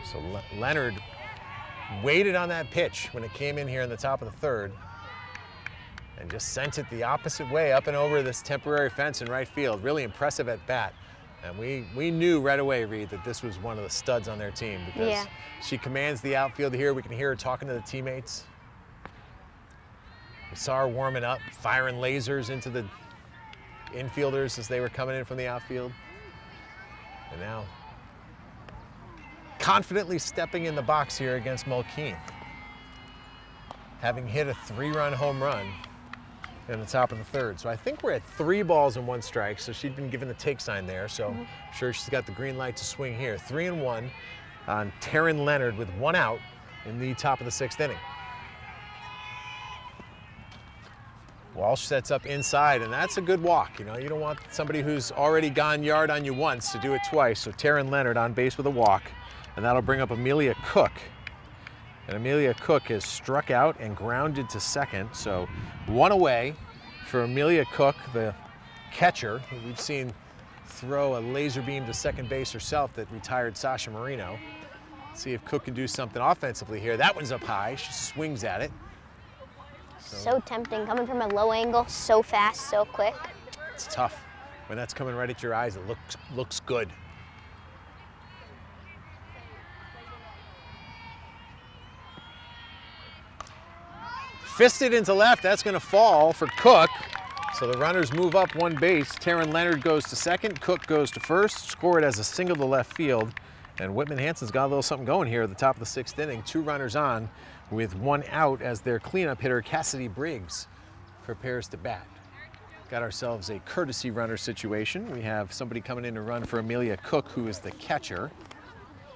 So Leonard waited on that pitch when it came in here in the top of the 3rd and just sent it the opposite way up and over this temporary fence in right field. Really impressive at bat. And we knew right away, Reed, that this was one of the studs on their team because she commands the outfield here. We can hear her talking to the teammates. We saw her warming up, firing lasers into the infielders as they were coming in from the outfield. And now confidently stepping in the box here against Mulkeen, having hit a 3-run home run in the top of the 3rd. So I think we're at 3 balls and 1 strike, so she'd been given the take sign there, so I'm sure she's got the green light to swing here. 3-1 on Taryn Leonard with 1 out in the top of the 6th inning. Walsh sets up inside, and that's a good walk. You don't want somebody who's already gone yard on you once to do it twice. So Taryn Leonard on base with a walk, and that'll bring up Amelia Cook. And Amelia Cook has struck out and grounded to second, so 1 away for Amelia Cook, the catcher, who we've seen throw a laser beam to second base herself that retired Sasha Marino. See if Cook can do something offensively here. That one's up high. She swings at it. So tempting, coming from a low angle, so fast, so quick. It's tough. When that's coming right at your eyes, it looks good. Fisted into left, that's gonna fall for Cook. So the runners move up 1 base. Taryn Leonard goes to second, Cook goes to first, scored as a single to left field. And Whitman Hanson's got a little something going here at the top of the 6th inning. 2 runners on with 1 out as their cleanup hitter, Cassidy Briggs, prepares to bat. Got ourselves a courtesy runner situation. We have somebody coming in to run for Amelia Cook, who is the catcher.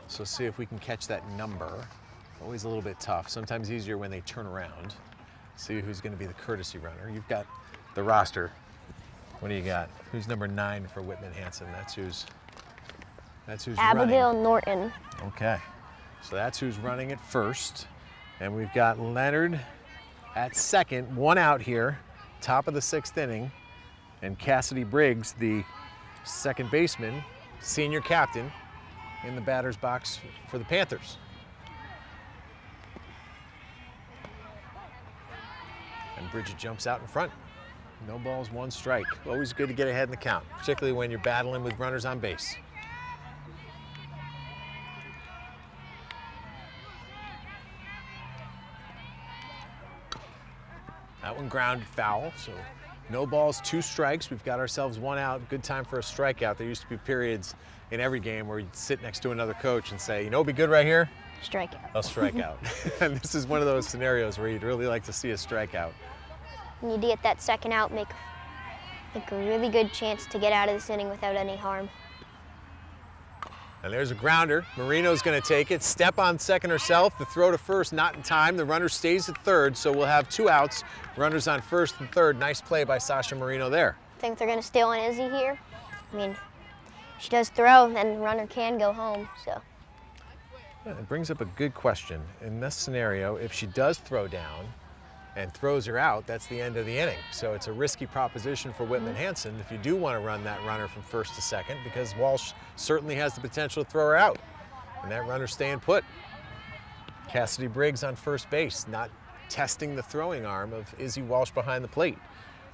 So see if we can catch that number. Always a little bit tough, sometimes easier when they turn around. See who's gonna be the courtesy runner. You've got the roster. What do you got? Who's number 9 for Whitman Hanson? That's who's Abigail running. Norton. Okay, so that's who's running at first. And we've got Leonard at second, 1 out here, top of the 6th inning. And Cassidy Briggs, the second baseman, senior captain, in the batter's box for the Panthers. And Bridget jumps out in front. No balls, 1 strike. Always good to get ahead in the count, particularly when you're battling with runners on base. That one grounded foul, so no balls, 2 strikes. We've got ourselves 1 out. Good time for a strikeout. There used to be periods in every game where you'd sit next to another coach and say, you know, what'd be good right here? Strikeout. A strikeout. And this is one of those scenarios where you'd really like to see a strikeout. You need to get that second out, make a really good chance to get out of this inning without any harm. And there's a grounder. Marino's going to take it. Step on second herself. The throw to first, not in time. The runner stays at third, so we'll have 2 outs. Runners on first and third. Nice play by Sasha Marino there. Think they're going to steal on Izzy here? I mean, if she does throw, then the runner can go home, so. Yeah, it brings up a good question. In this scenario, if she does throw down and throws her out, that's the end of the inning. So it's a risky proposition for Whitman Hanson if you do want to run that runner from first to second, because Walsh certainly has the potential to throw her out. And that runner staying put. Cassidy Briggs on first base, not testing the throwing arm of Izzy Walsh behind the plate.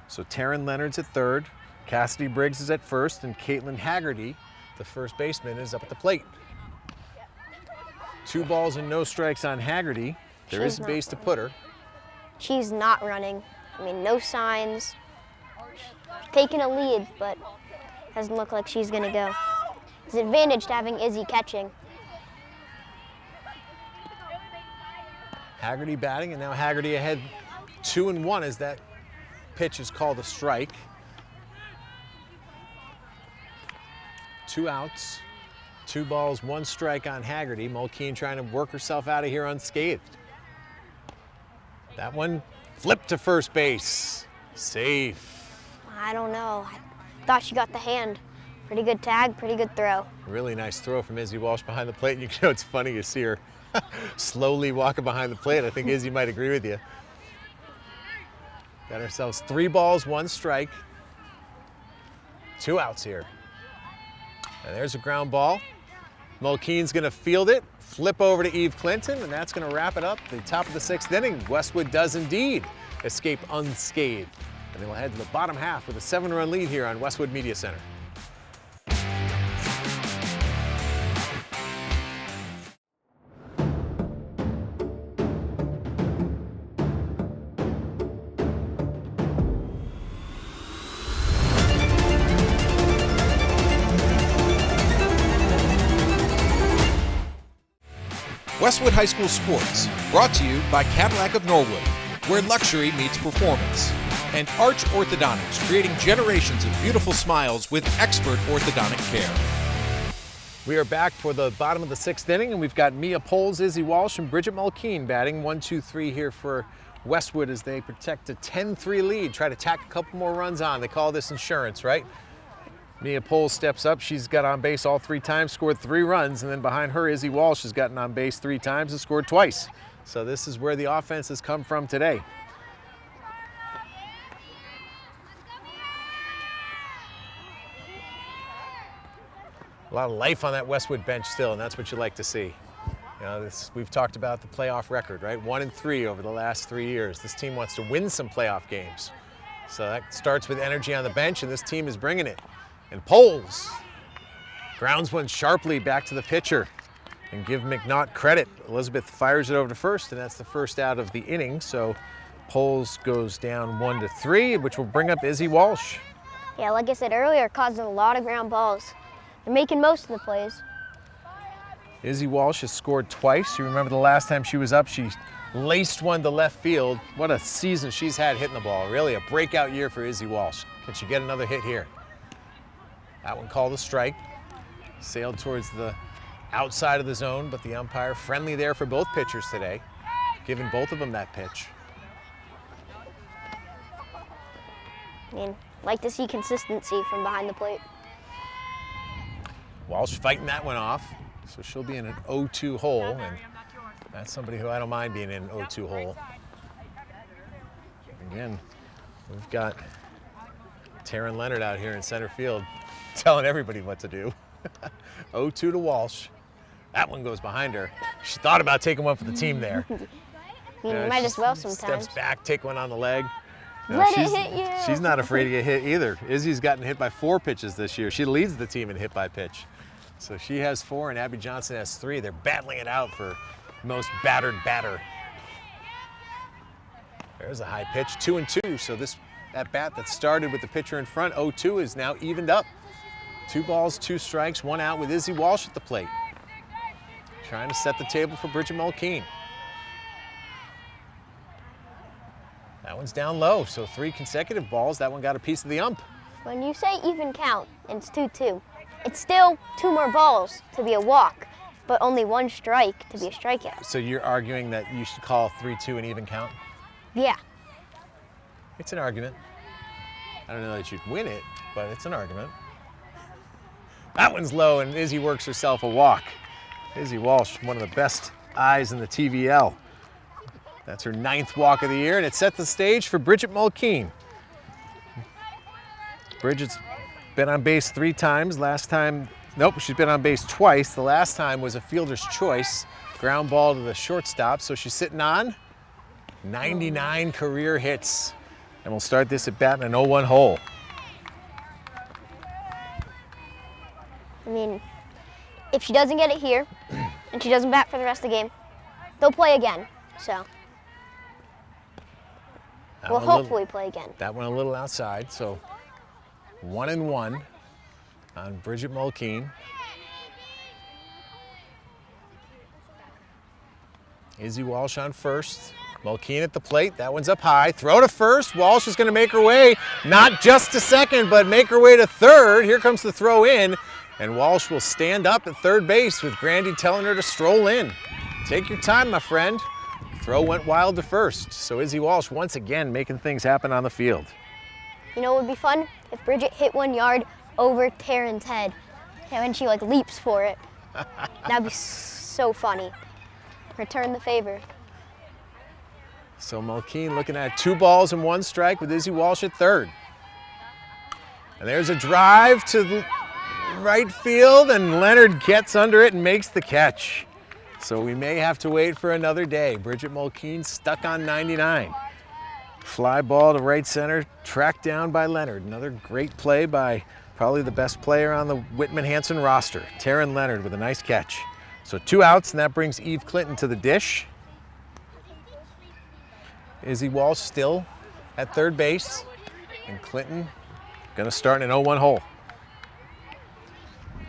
So Taryn Leonard's at third, Cassidy Briggs is at first, and Caitlin Haggerty, the first baseman, is up at the plate. 2 balls and no strikes on Haggerty. There is a base to put her. She's not running. I mean, no signs. Taking a lead, but doesn't look like she's going to go. It's an advantage to having Izzy catching. Haggerty batting, and now Haggerty ahead 2-1 as that pitch is called a strike. 2 outs, 2 balls, 1 strike on Haggerty. Mulkeen trying to work herself out of here unscathed. That one flipped to first base. Safe. I don't know. I thought she got the hand. Pretty good tag, pretty good throw. Really nice throw from Izzy Walsh behind the plate. And you know, it's funny, you see her slowly walking behind the plate. I think Izzy might agree with you. Got ourselves 3 balls, 1 strike. 2 outs here. And there's a ground ball. Mulkeen's gonna field it, flip over to Eve Clinton, and that's gonna wrap it up. The top of the 6th inning, Westwood does indeed escape unscathed. And they will head to the bottom half with a 7-run lead here on Westwood Media Center. Westwood High School Sports, brought to you by Cadillac of Norwood, where luxury meets performance, and Arch Orthodontics, creating generations of beautiful smiles with expert orthodontic care. We are back for the bottom of the 6th inning, and we've got Mia Poles, Izzy Walsh, and Bridget Mulkeen batting 1-2-3 here for Westwood as they protect a 10-3 lead, try to tack a couple more runs on. They call this insurance, right? Mia Poles steps up. She's got on base all 3 times, scored 3 runs, and then behind her, Izzy Walsh has gotten on base 3 times and scored twice. So this is where the offense has come from today. A lot of life on that Westwood bench still, and that's what you like to see. You know, we've talked about the playoff record, right? 1-3 over the last 3 years. This team wants to win some playoff games. So that starts with energy on the bench, and this team is bringing it. And Poles grounds one sharply back to the pitcher. And give McNaught credit. Elizabeth fires it over to first, and that's the first out of the inning. So Poles goes down 1-3, which will bring up Izzy Walsh. Yeah, like I said earlier, causing a lot of ground balls. They're making most of the plays. Izzy Walsh has scored twice. You remember the last time she was up, she laced one to left field. What a season she's had hitting the ball. Really a breakout year for Izzy Walsh. Can she get another hit here? That one called a strike. Sailed towards the outside of the zone, but the umpire friendly there for both pitchers today, giving both of them that pitch. I mean, like to see consistency from behind the plate. Walsh fighting that one off, so she'll be in an 0-2 hole, and that's somebody who I don't mind being in an 0-2 hole. Again, we've got Taryn Leonard out here in center field telling everybody what to do. 0-2 to Walsh. That one goes behind her. She thought about taking one for the team there. You might as well sometimes. Steps back, take one on the leg. Let it hit you. She's not afraid to get hit either. Izzy's gotten hit by 4 pitches this year. She leads the team in hit by pitch. So she has 4 and Abby Johnson has 3. They're battling it out for most battered batter. There's a high pitch, 2-2. So this at bat that started with the pitcher in front, 0-2, is now evened up. 2 balls, 2 strikes, 1 out with Izzy Walsh at the plate. Trying to set the table for Bridget Mulkeen. That one's down low, so 3 consecutive balls. That one got a piece of the ump. When you say even count, and it's 2-2, It's still 2 more balls to be a walk, but only 1 strike to be a strikeout. So you're arguing that you should call 3-2 an even count? Yeah. It's an argument. I don't know that you'd win it, but it's an argument. That one's low, and Izzy works herself a walk. Izzy Walsh, one of the best eyes in the TVL. That's her 9th walk of the year, and it set the stage for Bridget Mulkeen. Bridget's been on base 3 times. Last time, nope, she's been on base twice. The last time was a fielder's choice, ground ball to the shortstop, so she's sitting on 99 career hits. And we'll start this at bat in an 0-1 hole. I mean, if she doesn't get it here, and she doesn't bat for the rest of the game, they'll play again, so. We'll hopefully play again. That one a little outside, so 1-1 on Bridget Mulkeen. Izzy Walsh on first. Mulkeen at the plate, that one's up high. Throw to first, Walsh is gonna make her way, not just to second, but make her way to third. Here comes the throw in, and Walsh will stand up at third base with Grandy telling her to stroll in. Take your time, my friend. Throw went wild to first, so Izzy Walsh once again making things happen on the field. You know what would be fun? If Bridget hit 1 yard over Taryn's head, and when she like leaps for it. That'd be so funny. Return the favor. So Mulkeen looking at 2 balls and 1 strike with Izzy Walsh at third. And there's a drive to the right field, and Leonard gets under it and makes the catch. So we may have to wait for another day. Bridget Mulkeen stuck on 99. Fly ball to right center, tracked down by Leonard. Another great play by probably the best player on the Whitman Hanson roster, Taryn Leonard, with a nice catch. So 2 outs, and that brings Eve Clinton to the dish. Izzy Walsh still at third base, and Clinton gonna start in an 0-1 hole.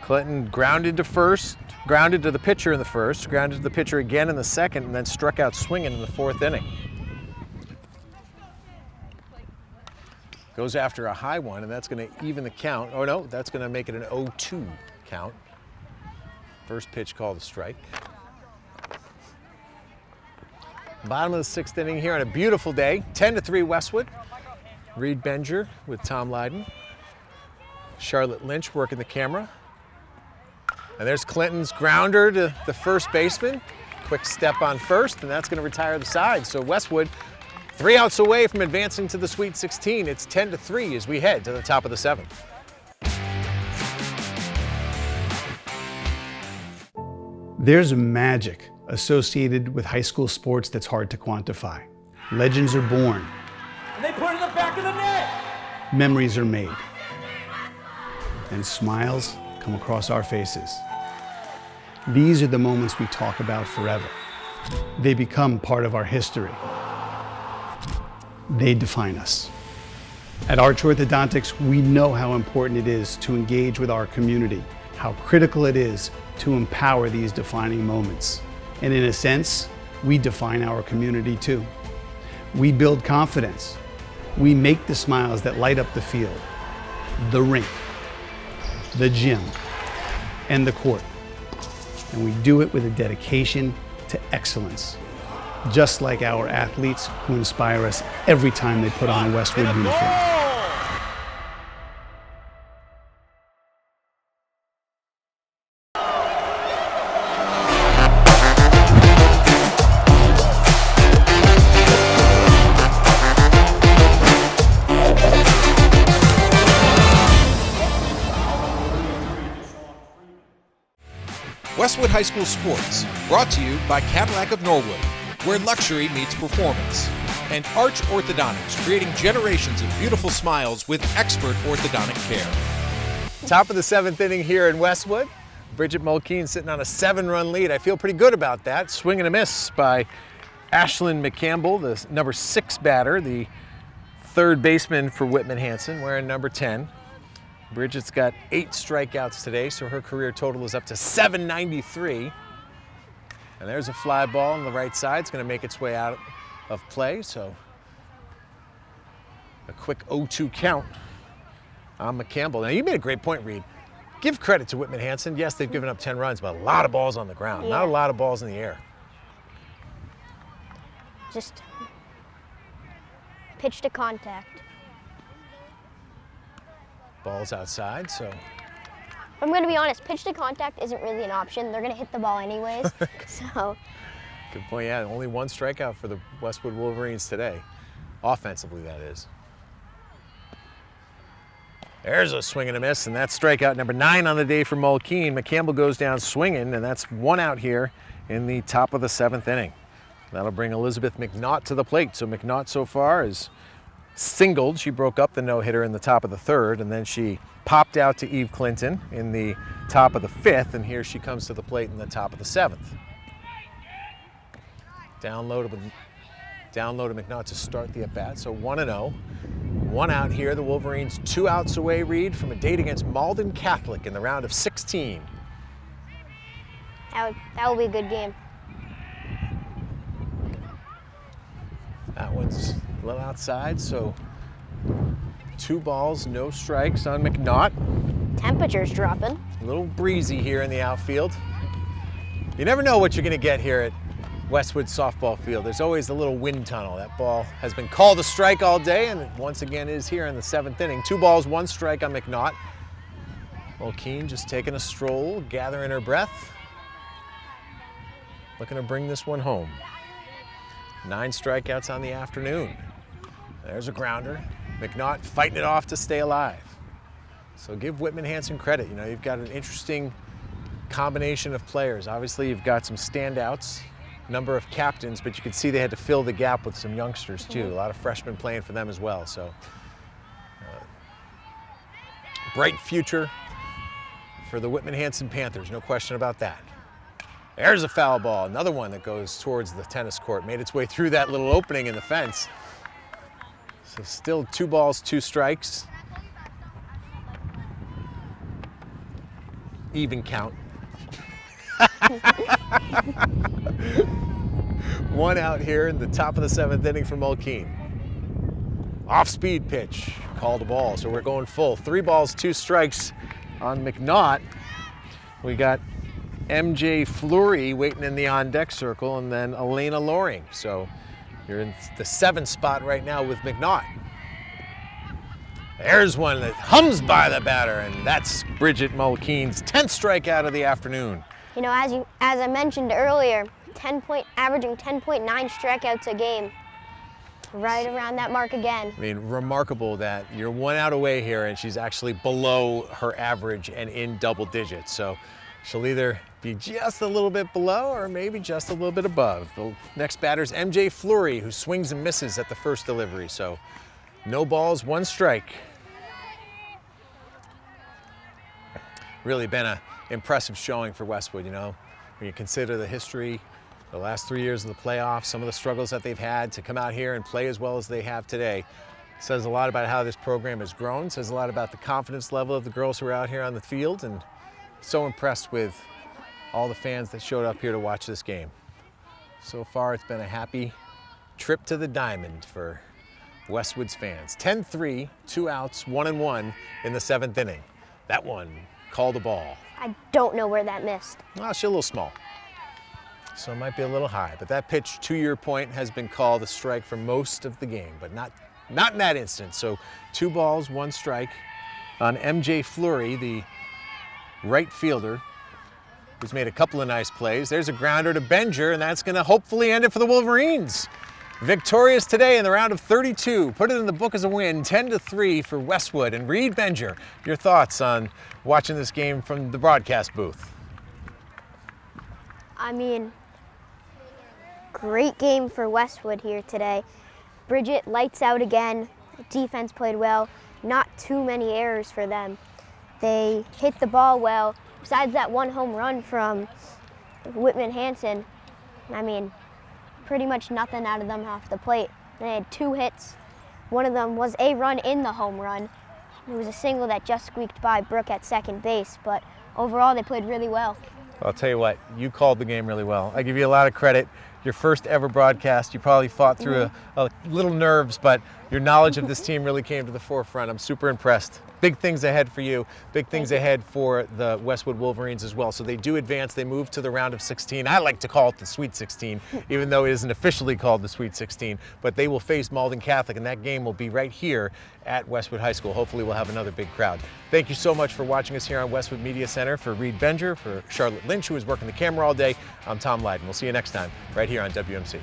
Clinton grounded to first, grounded to the pitcher in the first, grounded to the pitcher again in the second, and then struck out swinging in the 4th inning. Goes after a high one, and that's gonna even the count. Oh no, that's gonna make it an 0-2 count. First pitch called a strike. Bottom of the 6th inning here on a beautiful day. 10-3 Westwood. Reed Benger with Tom Lydon. Charlotte Lynch working the camera. And there's Clinton's grounder to the first baseman. Quick step on first, and that's going to retire the side. So Westwood, 3 outs away from advancing to the Sweet 16. It's 10-3 as we head to the top of the 7th. There's magic associated with high school sports that's hard to quantify. Legends are born. And they put it in the back of the net. Memories are made. And smiles come across our faces. These are the moments we talk about forever. They become part of our history. They define us. At Arch Orthodontics, we know how important it is to engage with our community, how critical it is to empower these defining moments. And in a sense, we define our community too. We build confidence. We make the smiles that light up the field, the rink, the gym, and the court. And we do it with a dedication to excellence, just like our athletes who inspire us every time they put on a Westwood uniform. Westwood High School Sports, brought to you by Cadillac of Norwood, where luxury meets performance, and Arch Orthodontics, creating generations of beautiful smiles with expert orthodontic care. Top of the 7th inning here in Westwood. Bridget Mulkeen sitting on a 7-run lead. I feel pretty good about that. Swing and a miss by Ashlyn McCampbell, the number 6 batter, the 3rd baseman for Whitman Hanson, wearing number 10. Bridget's got 8 strikeouts today, so her career total is up to 793. And there's a fly ball on the right side. It's going to make its way out of play, so a quick 0-2 count on McCampbell. Now, you made a great point, Reed. give credit to Whitman Hanson. Yes, they've given up 10 runs, but a lot of balls on the ground, not a lot of balls in the air. Just pitch to contact. Balls outside, so. If I'm going to be honest, pitch to contact isn't really an option. They're going to hit the ball anyways. So. Good point, yeah. Only one strikeout for the Westwood Wolverines today. Offensively, that is. There's a swing and a miss, and that's strikeout number 9 on the day for Mulkeen. McCampbell goes down swinging, and that's 1 out here in the top of the 7th inning. That'll bring Elizabeth McNaught to the plate. So McNaught so far is singled. She broke up the no-hitter in the top of the 3rd, and then she popped out to Eve Clinton in the top of the 5th, and here she comes to the plate in the top of the 7th. Down low to McNaught to start the at-bat, so 1-0. 1 out here. The Wolverines 2 outs away, Reed, from a date against Malden Catholic in the round of 16. That will be a good game. That one's a little outside, so 2 balls, no strikes on McNaught. Temperature's dropping. A little breezy here in the outfield. You never know what you're going to get here at Westwood softball field. There's always a little wind tunnel. That ball has been called a strike all day, and it once again is here in the 7th inning. 2 balls, 1 strike on McNaught. Mulkeen just taking a stroll, gathering her breath. Looking to bring this one home. 9 strikeouts on the afternoon. There's a grounder. McNaught fighting it off to stay alive. So give Whitman Hanson credit. You know, you've got an interesting combination of players. Obviously, you've got some standouts, number of captains, but you can see they had to fill the gap with some youngsters too. A lot of freshmen playing for them as well. So bright future for the Whitman Hanson Panthers, no question about that. There's a foul ball, another one that goes towards the tennis court, made its way through that little opening in the fence. So still 2 balls, 2 strikes. Even count. 1 out here in the top of the 7th inning for Mulkeen. Off-speed pitch, called a ball, so we're going full. 3 balls, 2 strikes on McNaught. We got MJ Fleury waiting in the on-deck circle, and then Elena Loring. So you're in the 7th spot right now with McNaught. There's one that hums by the batter, and that's Bridget Mulkeen's 10th strikeout of the afternoon. You know, as I mentioned earlier, averaging 10.9 strikeouts a game. Right around that mark again. I mean, remarkable that you're 1 out away here, and she's actually below her average and in double digits. So she'll either be just a little bit below or maybe just a little bit above. The next batter's MJ Fleury, who swings and misses at the first delivery. So no balls, 1 strike. Really been an impressive showing for Westwood, you know. When you consider the history, the last 3 years of the playoffs, some of the struggles that they've had to come out here and play as well as they have today, says a lot about how this program has grown, says a lot about the confidence level of the girls who are out here on the field, and so impressed with all the fans that showed up here to watch this game. So far, it's been a happy trip to the diamond for Westwood's fans. 10-3, 2 outs, 1-1 in the 7th inning. That one called a ball. I don't know where that missed. Well, she's a little small, so it might be a little high. But that pitch, to your point, has been called a strike for most of the game, but not in that instance. So 2 balls, 1 strike on MJ Fleury, the right fielder, who's made a couple of nice plays. There's a grounder to Benger, and that's going to hopefully end it for the Wolverines. Victorious today in the round of 32. Put it in the book as a win, 10-3 for Westwood. And Reed Benger, your thoughts on watching this game from the broadcast booth? I mean, great game for Westwood here today. Bridget lights out again. Defense played well. Not too many errors for them. They hit the ball well. Besides that 1 home run from Whitman Hanson, I mean, pretty much nothing out of them off the plate. They had 2 hits. One of them was a run in the home run. It was a single that just squeaked by Brooke at second base, but overall they played really well. I'll tell you what, you called the game really well. I give you a lot of credit. Your first ever broadcast, you probably fought through a little nerves, but Your knowledge of this team really came to the forefront. I'm super impressed. Big things ahead for you. Big things ahead for the Westwood Wolverines as well. So they do advance. They move to the round of 16. I like to call it the Sweet 16, even though it isn't officially called the Sweet 16. But they will face Malden Catholic, and that game will be right here at Westwood High School. Hopefully we'll have another big crowd. Thank you so much for watching us here on Westwood Media Center. For Reed Benger, for Charlotte Lynch, who is working the camera all day, I'm Tom Lydon. We'll see you next time right here on WMC.